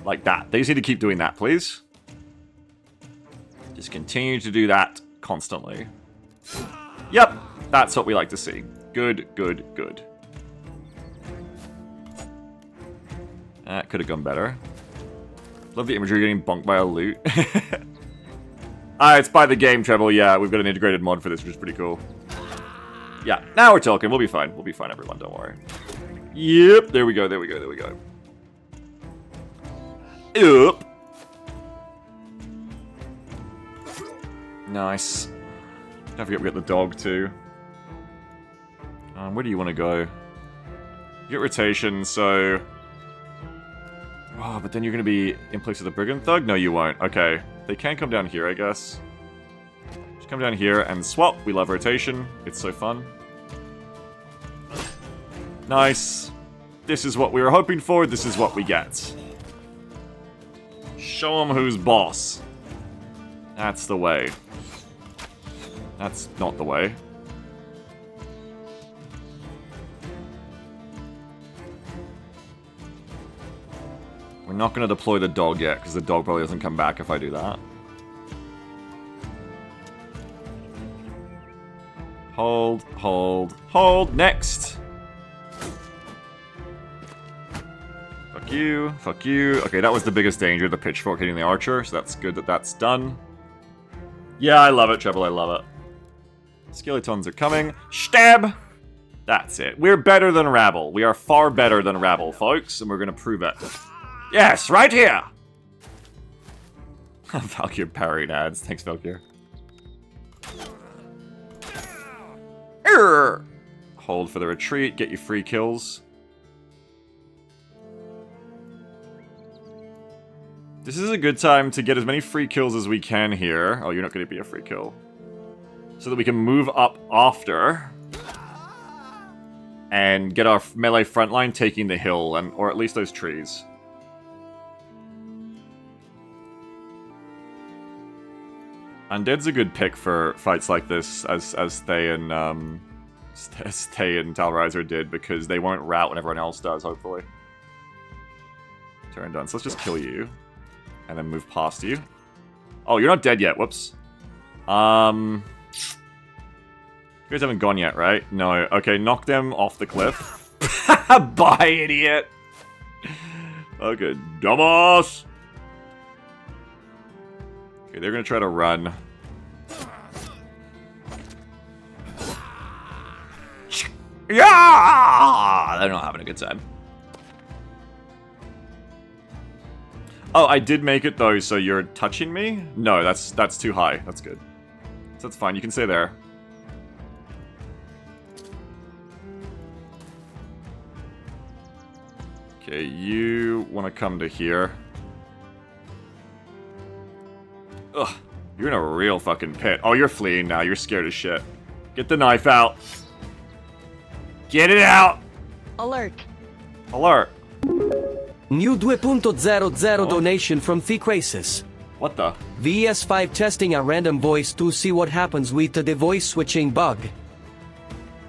Like that. They just need to keep doing that, please. Just continue to do that constantly. Yep, that's what we like to see. Good, good, good. That could have gone better. Love the imagery getting bonked by a loot. It's by the game, Treble. Yeah, we've got an integrated mod for this, which is pretty cool. Yeah, now we're talking. We'll be fine. We'll be fine, everyone. Don't worry. Yep, there we go, there we go, there we go. Yep. Nice. Don't forget we got the dog, too. Where do you want to go? You get rotation, so... Oh, but then you're going to be in place of the Brigand Thug? No, you won't. Okay. They can come down here, I guess. Just come down here and swap. We love rotation. It's so fun. Nice. This is what we were hoping for. This is what we get. Show them who's boss. That's the way. That's not the way. We're not going to deploy the dog yet, because the dog probably doesn't come back if I do that. Hold, hold, hold. Next! Fuck you, fuck you. Okay, that was the biggest danger, the pitchfork hitting the archer, so that's good that that's done. Yeah, I love it, Treble, I love it. Skeletons are coming. Stab! That's it. We're better than Rabble. We are far better than Rabble, folks, and we're going to prove it. Yes, right here! Valkyr parried ads. Thanks, Valkyr. Hold for the retreat, get your free kills. This is a good time to get as many free kills as we can here. Oh, you're not going to be a free kill. So that we can move up after. And get our melee frontline taking the hill, or at least those trees. Undead's a good pick for fights like this, as Thay and Talriser did, because they won't rout when everyone else does, hopefully. Turn done. So let's just kill you. And then move past you. Oh, you're not dead yet. Whoops. You guys haven't gone yet, right? No. Okay, knock them off the cliff. Bye, idiot! Okay, dumbass! Okay, they're gonna try to run. Yeah! They're not having a good time. Oh, I did make it though, so you're touching me? No, that's too high. That's good. So that's fine, you can stay there. Okay, you want to come to here. Ugh, you're in a real fucking pit. Oh, you're fleeing now. You're scared as shit. Get the knife out. Get it out! Alert. Alert. New 2.00 donation from Thequasis. What the? VS5 testing a random voice to see what happens with the voice switching bug.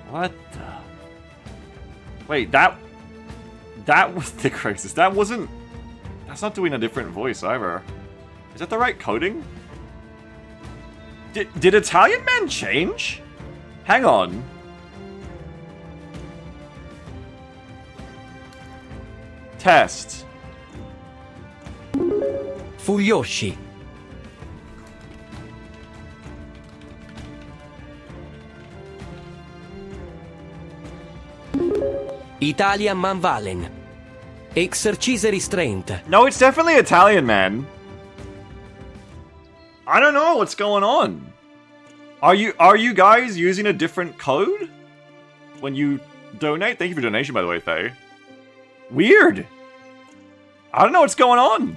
What the? Wait, that was the crisis. That's not doing a different voice either. Is that the right coding? Did Italian Man change? Hang on. Test. Fuyoshi. Italian Man Valen. Exercise restraint. No, it's definitely Italian Man. I don't know what's going on. Are you guys using a different code when you donate? Thank you for donation, by the way, Thay. Weird. I don't know what's going on.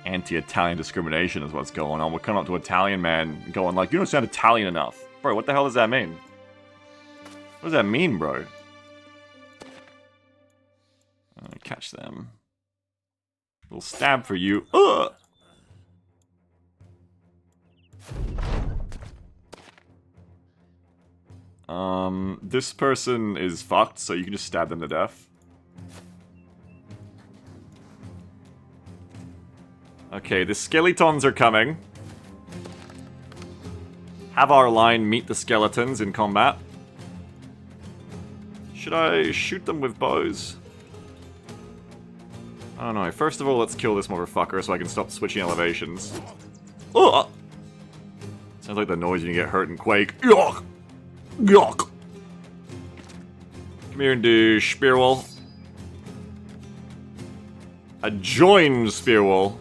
Anti-Italian discrimination is what's going on. We're coming up to Italian Man going like, you don't sound Italian enough. Bro, what the hell does that mean? What does that mean, bro? Catch them. Little stab for you. Ugh! This person is fucked, so you can just stab them to death. Okay, the skeletons are coming. Have our line meet the skeletons in combat. Should I shoot them with bows? I don't know. First of all, let's kill this motherfucker so I can stop switching elevations. Ugh! Sounds like the noise when you get hurt and quake. Yuck! Yuck! Come here and do Spearwall. A joined Spearwall.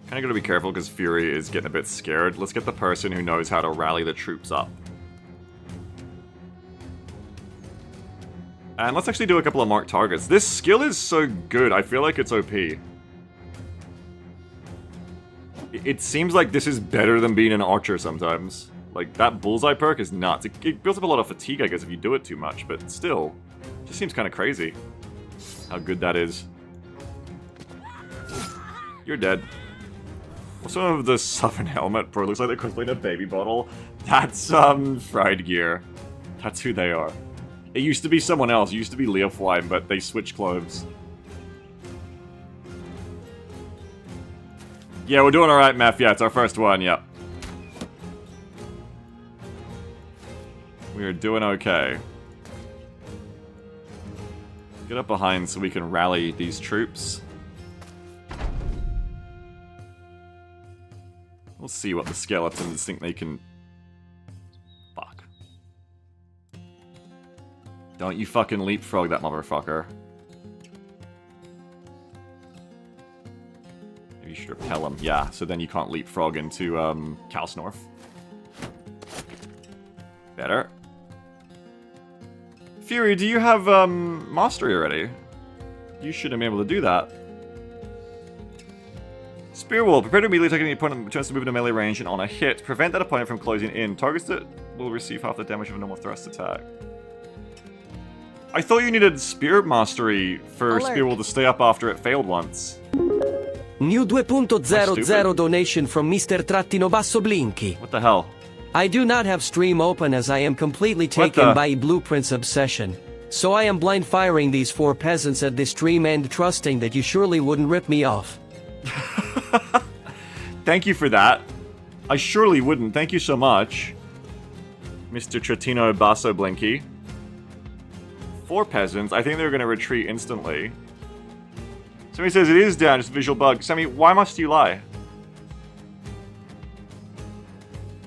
Kinda gotta be careful because Fury is getting a bit scared. Let's get the person who knows how to rally the troops up. And let's actually do a couple of marked targets. This skill is so good, I feel like it's OP. It seems like this is better than being an archer sometimes. Like, that bullseye perk is nuts. It builds up a lot of fatigue, I guess, if you do it too much, but still. It just seems kind of crazy how good that is. You're dead. Also, of the Southern Helmet, bro, looks like they're cosplaying a baby bottle. That's, Fried Gear. That's who they are. It used to be someone else. It used to be Leofwine, but they switched clothes. Yeah, we're doing alright, Meph. Yeah, it's our first one, yep. We are doing okay. Get up behind so we can rally these troops. We'll see what the skeletons think they can... Fuck. Don't you fucking leapfrog that motherfucker. Repel him. Yeah, so then you can't leapfrog into Kalsnorf. Better. Fury, do you have mastery already? You shouldn't be able to do that. Spear Wall. Prepare to immediately take any opponent chance to move into melee range and on a hit. Prevent that opponent from closing in. Targets that will receive half the damage of a normal thrust attack. I thought you needed Spear Mastery for Alert. Spear Wall to stay up after it failed once. New 2.00 donation from Mr. Trattino Basso Blinky. What the hell? I do not have stream open as I am completely What taken the- by Blueprint's obsession. So I am blind firing these 4 peasants at this stream and trusting that you surely wouldn't rip me off. Thank you for that. I surely wouldn't. Thank you so much. Mr. Trattino Basso Blinky. 4 peasants. I think they're going to retreat instantly. Somebody says it is down, just a visual bug. Sammy, why must you lie?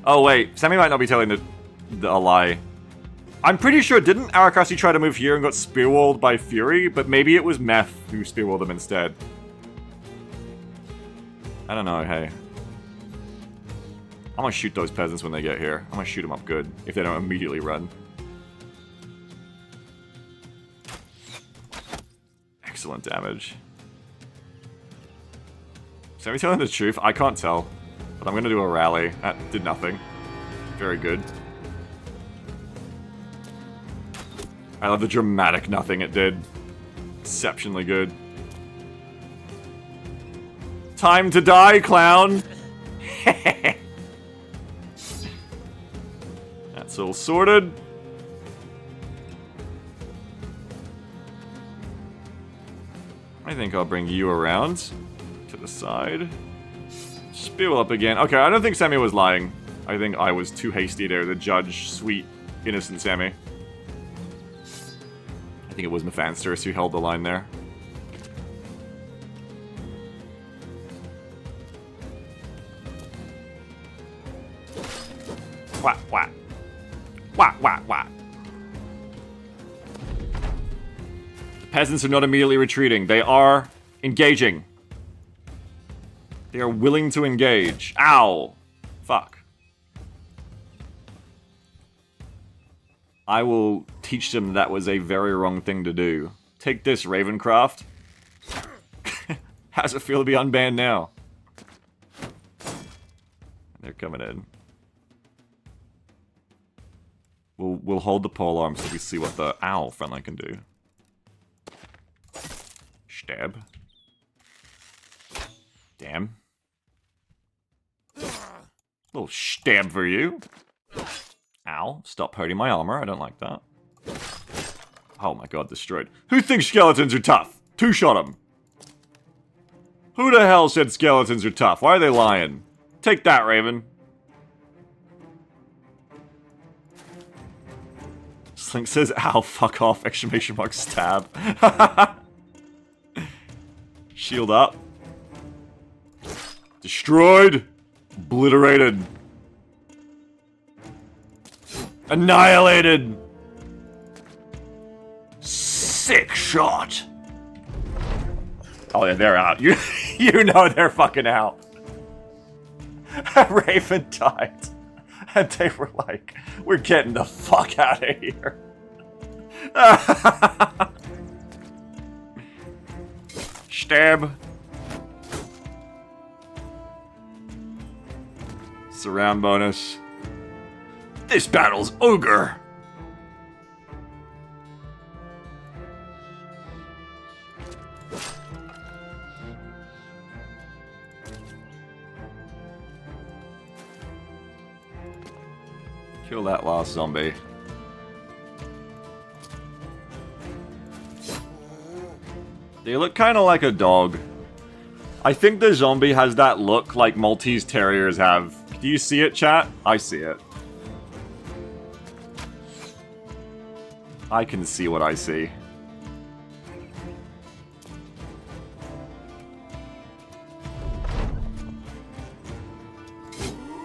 Oh wait, Sammy might not be telling a lie. I'm pretty sure, didn't Arakasi try to move here and got spearwalled by Fury? But maybe it was Meth who spearwalled him instead. I don't know, hey. I'm gonna shoot those peasants when they get here. I'm gonna shoot them up good, if they don't immediately run. Excellent damage. Is Sammy telling the truth? I can't tell. But I'm gonna do a rally. That did nothing. Very good. I love the dramatic nothing it did. Exceptionally good. Time to die, clown! That's all sorted. I think I'll bring you around to the side. Spill up again. Okay, I don't think Sammy was lying. I think I was too hasty there to judge sweet, innocent Sammy. I think it was Mephansterus who held the line there. Whack, whack. Whack, whack, whack. The peasants are not immediately retreating. They are engaging. They are willing to engage. Ow! Fuck. I will teach them that was a very wrong thing to do. Take this, Ravencroft. How's it feel to be unbanned now? They're coming in. We'll hold the pole arm so we see what the owl frontline can do. Stab. Damn. Little stab for you. Ow. Stop hurting my armor. I don't like that. Oh my god, destroyed. Who thinks skeletons are tough? Two-shot them. Who the hell said skeletons are tough? Why are they lying? Take that, Raven. Slink says, ow, fuck off, exclamation mark, stab. Shield up. Destroyed. Obliterated. Annihilated. Sick shot. Oh yeah, they're out. You know they're fucking out. Raven died. And they were like, we're getting the fuck out of here. Stab. Surround bonus. This battle's ogre. Kill that last zombie. They look kind of like a dog. I think the zombie has that look like Maltese Terriers have. Do you see it, chat? I see it. I can see what I see.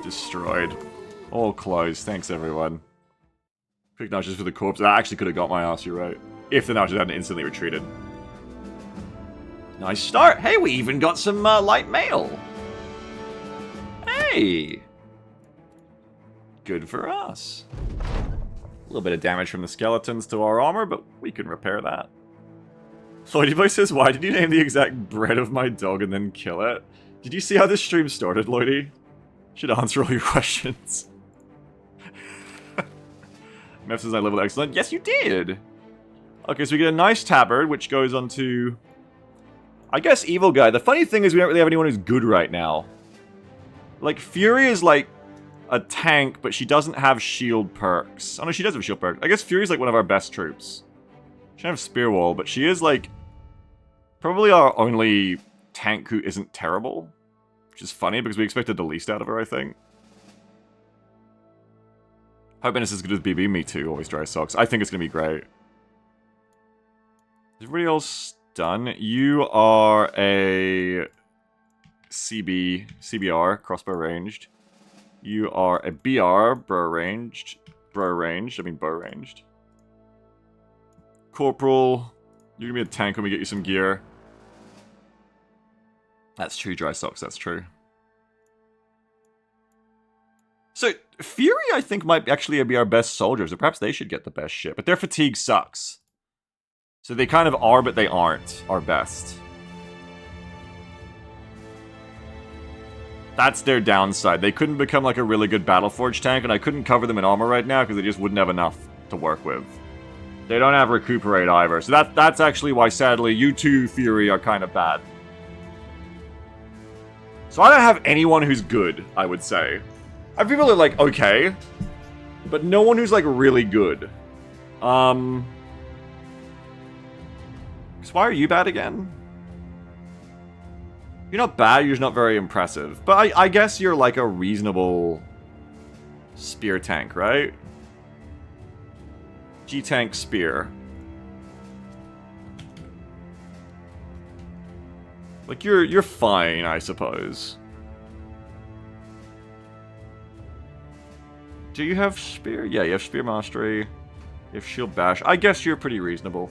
Destroyed. All closed. Thanks, everyone. Quick notches for the corpse. That actually could have got my ass, you're right. If the notches hadn't instantly retreated. Nice start. Hey, we even got some light mail. Hey! Good for us. A little bit of damage from the skeletons to our armor, but we can repair that. Lloydie Boy says, why did you name the exact bread of my dog and then kill it? Did you see how this stream started, Lloydie? Should answer all your questions. Mef says I leveled excellent. Yes, you did! Okay, so we get a nice tabard, which goes on to... I guess Evil Guy. The funny thing is we don't really have anyone who's good right now. Like, Fury is like a tank, but she doesn't have shield perks. Oh no, she does have shield perks. I guess Fury's like one of our best troops. She doesn't have Spear Wall, but she is like... probably our only tank who isn't terrible. Which is funny, because we expected the least out of her, I think. Hoping it's as good as BB. Me too, always dry socks. I think it's going to be great. Is everybody else done? You are a CBR, crossbow ranged. You are a BR, bow ranged. Corporal, you're going to be a tank when we get you some gear. That's true, dry socks, that's true. So, Fury, I think, might actually be our best soldiers, or perhaps they should get the best shit, but their fatigue sucks. So they kind of are, but they aren't our best. That's their downside. They couldn't become like a really good Battleforge tank, and I couldn't cover them in armor right now because they just wouldn't have enough to work with. They don't have Recuperate either, so that's actually why, sadly, you two, Fury, are kind of bad. So I don't have anyone who's good, I would say. I have people that are like, okay, but no one who's like really good. Because why are you bad again? You're not bad, you're just not very impressive. But I guess you're like a reasonable spear tank, right? G-tank spear. Like, you're fine, I suppose. Do you have spear? Yeah, you have spear mastery. You have shield bash. I guess you're pretty reasonable.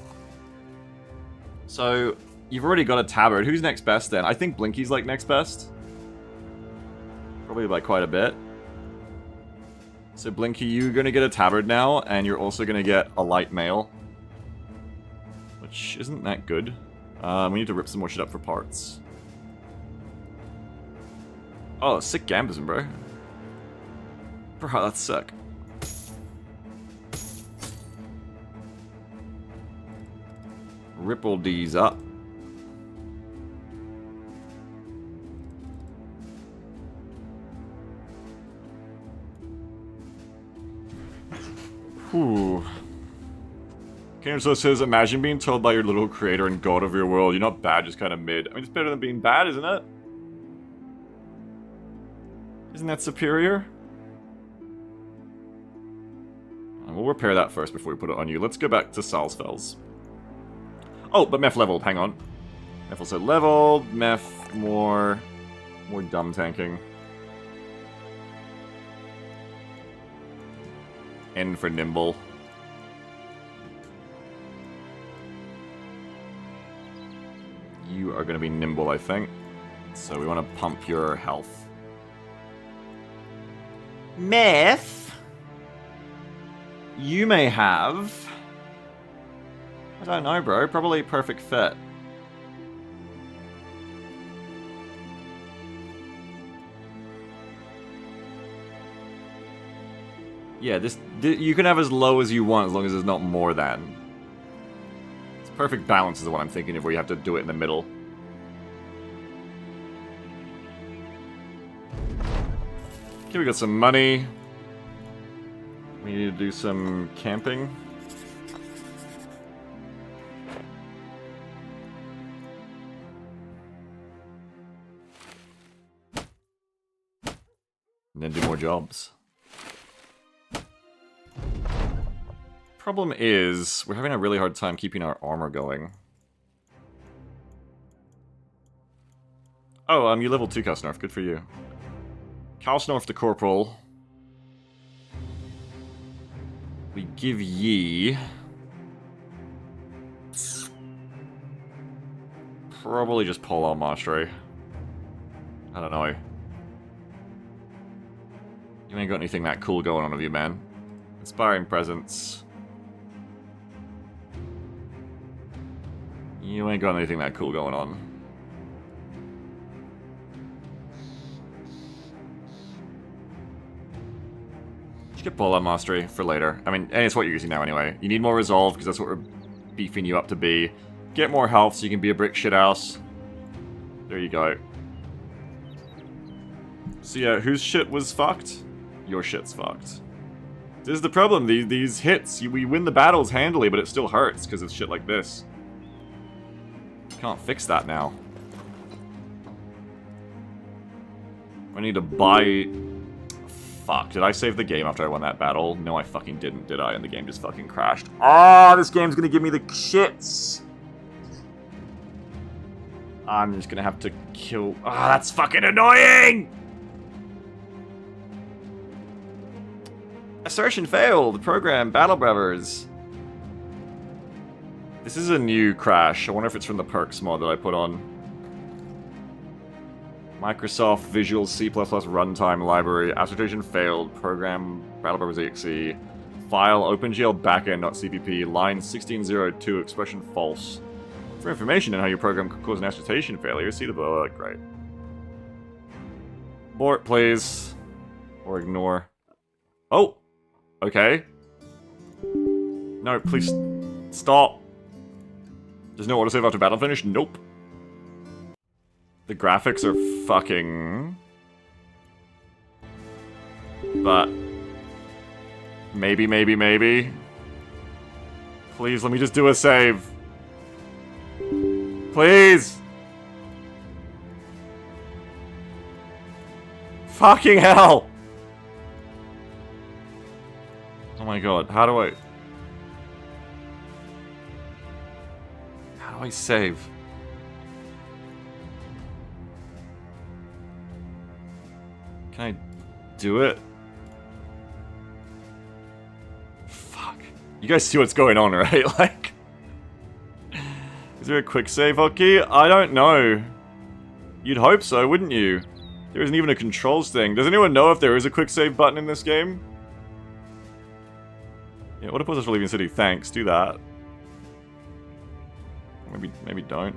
So, you've already got a tabard. Who's next best then? I think Blinky's like next best. Probably by quite a bit. So Blinky, you're gonna get a tabard now, and you're also gonna get a light mail. Which isn't that good. We need to rip some more shit up for parts. Oh, sick Gambism, bro. Bro, that's sick. Ripple these up. Whew. Kingdom says, imagine being told by your little creator and god of your world, you're not bad, just kind of mid. I mean, it's better than being bad, isn't it? Isn't that superior? We'll repair that first before we put it on you. Let's go back to Salsfels. Oh, but Meph leveled, hang on. Meph also leveled, Meph more dumb tanking. N for nimble. You are going to be nimble, I think. So we want to pump your health. Meth, you may have... I don't know, bro. Probably perfect fit. Yeah, this you can have as low as you want as long as there's not more than. It's perfect balance is what I'm thinking of, where you have to do it in the middle. Okay, we got some money. We need to do some camping. And then do more jobs. Problem is, we're having a really hard time keeping our armor going. Oh, you level 2 Kalsnorf, good for you. Kalsnorf to Corporal. We give ye... probably just Polearm Mastery. I don't know. You ain't got anything that cool going on with you, man. Inspiring presence. You ain't got anything that cool going on. You get Ball Mastery for later. I mean, and it's what you're using now anyway. You need more Resolve, because that's what we're beefing you up to be. Get more health so you can be a brick shithouse. There you go. So yeah, whose shit was fucked? Your shit's fucked. This is the problem, these hits, we win the battles handily, but it still hurts because of shit like this. Can't fix that now. I need to buy... Fuck, did I save the game after I won that battle? No, I fucking didn't, did I? And the game just fucking crashed. Ah, this game's gonna give me the shits! I'm just gonna have to kill... Ah, that's fucking annoying! Assertion failed! Program, Battle Brothers. This is a new crash. I wonder if it's from the perks mod that I put on. Microsoft Visual C++ Runtime Library. Assertion failed. Program, Battle Brothers exe. File, OpenGL backend.cpp. Line 1602, expression false. For information on how your program could cause an assertion failure, see the below. Great. Abort, please. Or ignore. Oh! Okay. No, please stop. There's no autosave after battle finish? Nope. The graphics are fucking... But... Maybe, maybe, maybe. Please, let me just do a save. Please! Fucking hell! Oh my god, how do I save? Can I do it? Fuck. You guys see what's going on, right? Like... Is there a quick save hotkey? I don't know. You'd hope so, wouldn't you? There isn't even a controls thing. Does anyone know if there is a quick save button in this game? Yeah, what if for leaving city? Thanks, do that. Maybe don't.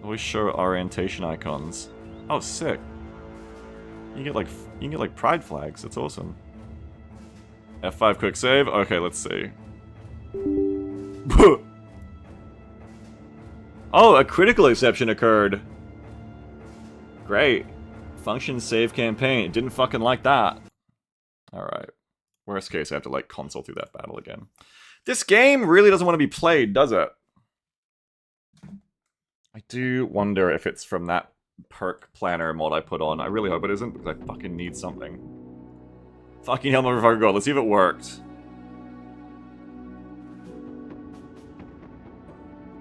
Always show orientation icons. Oh, sick. You can get like pride flags. That's awesome. F5 quick save. Okay, let's see. Oh, a critical exception occurred. Great. Function save campaign. Didn't fucking like that. Alright. Worst case, I have to like console through that battle again. This game really doesn't want to be played, does it? I do wonder if it's from that perk planner mod I put on. I really hope it isn't, because I fucking need something. Fucking hell, motherfucker, god. Let's see if it worked.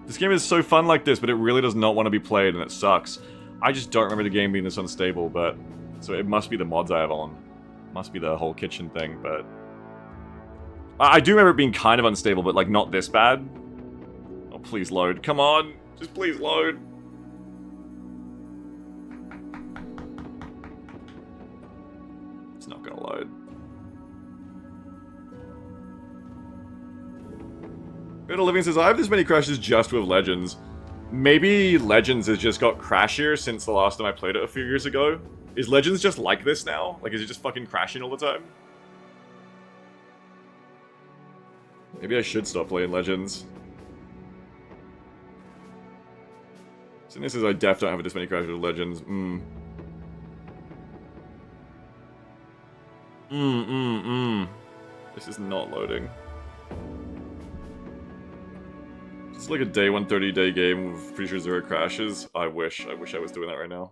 This game is so fun like this, but it really does not want to be played, and it sucks. I just don't remember the game being this unstable, but... So it must be the mods I have on. Must be the whole kitchen thing, but... I do remember it being kind of unstable, but like not this bad. Oh, please load. Come on! Just please load! It's not gonna load. Better Living says, I have this many crashes just with Legends. Maybe Legends has just got crashier since the last time I played it a few years ago. Is Legends just like this now? Like, is it just fucking crashing all the time? Maybe I should stop playing Legends. So this is I def don't have this many crashes with Legends. This is not loading. It's like a day 130 day game with pretty sure 0 crashes. I wish I was doing that right now.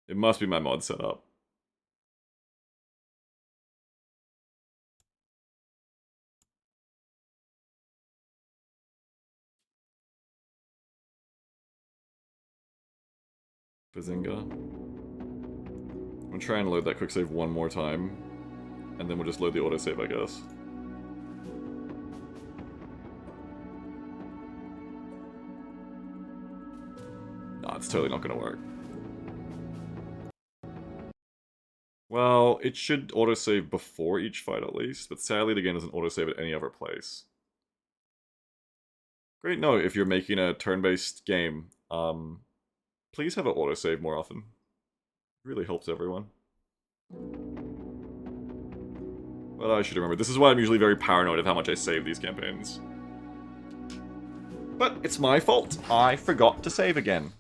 It must be my mod setup. Bazinga. I'm gonna try and load that quick save one more time, and then we'll just load the autosave, I guess. totally not gonna work. Well, it should autosave before each fight at least, but sadly the game doesn't autosave at any other place. Great note, if you're making a turn-based game, please have it autosave more often. It really helps everyone. But I should remember, this is why I'm usually very paranoid of how much I save these campaigns. But it's my fault. I forgot to save again.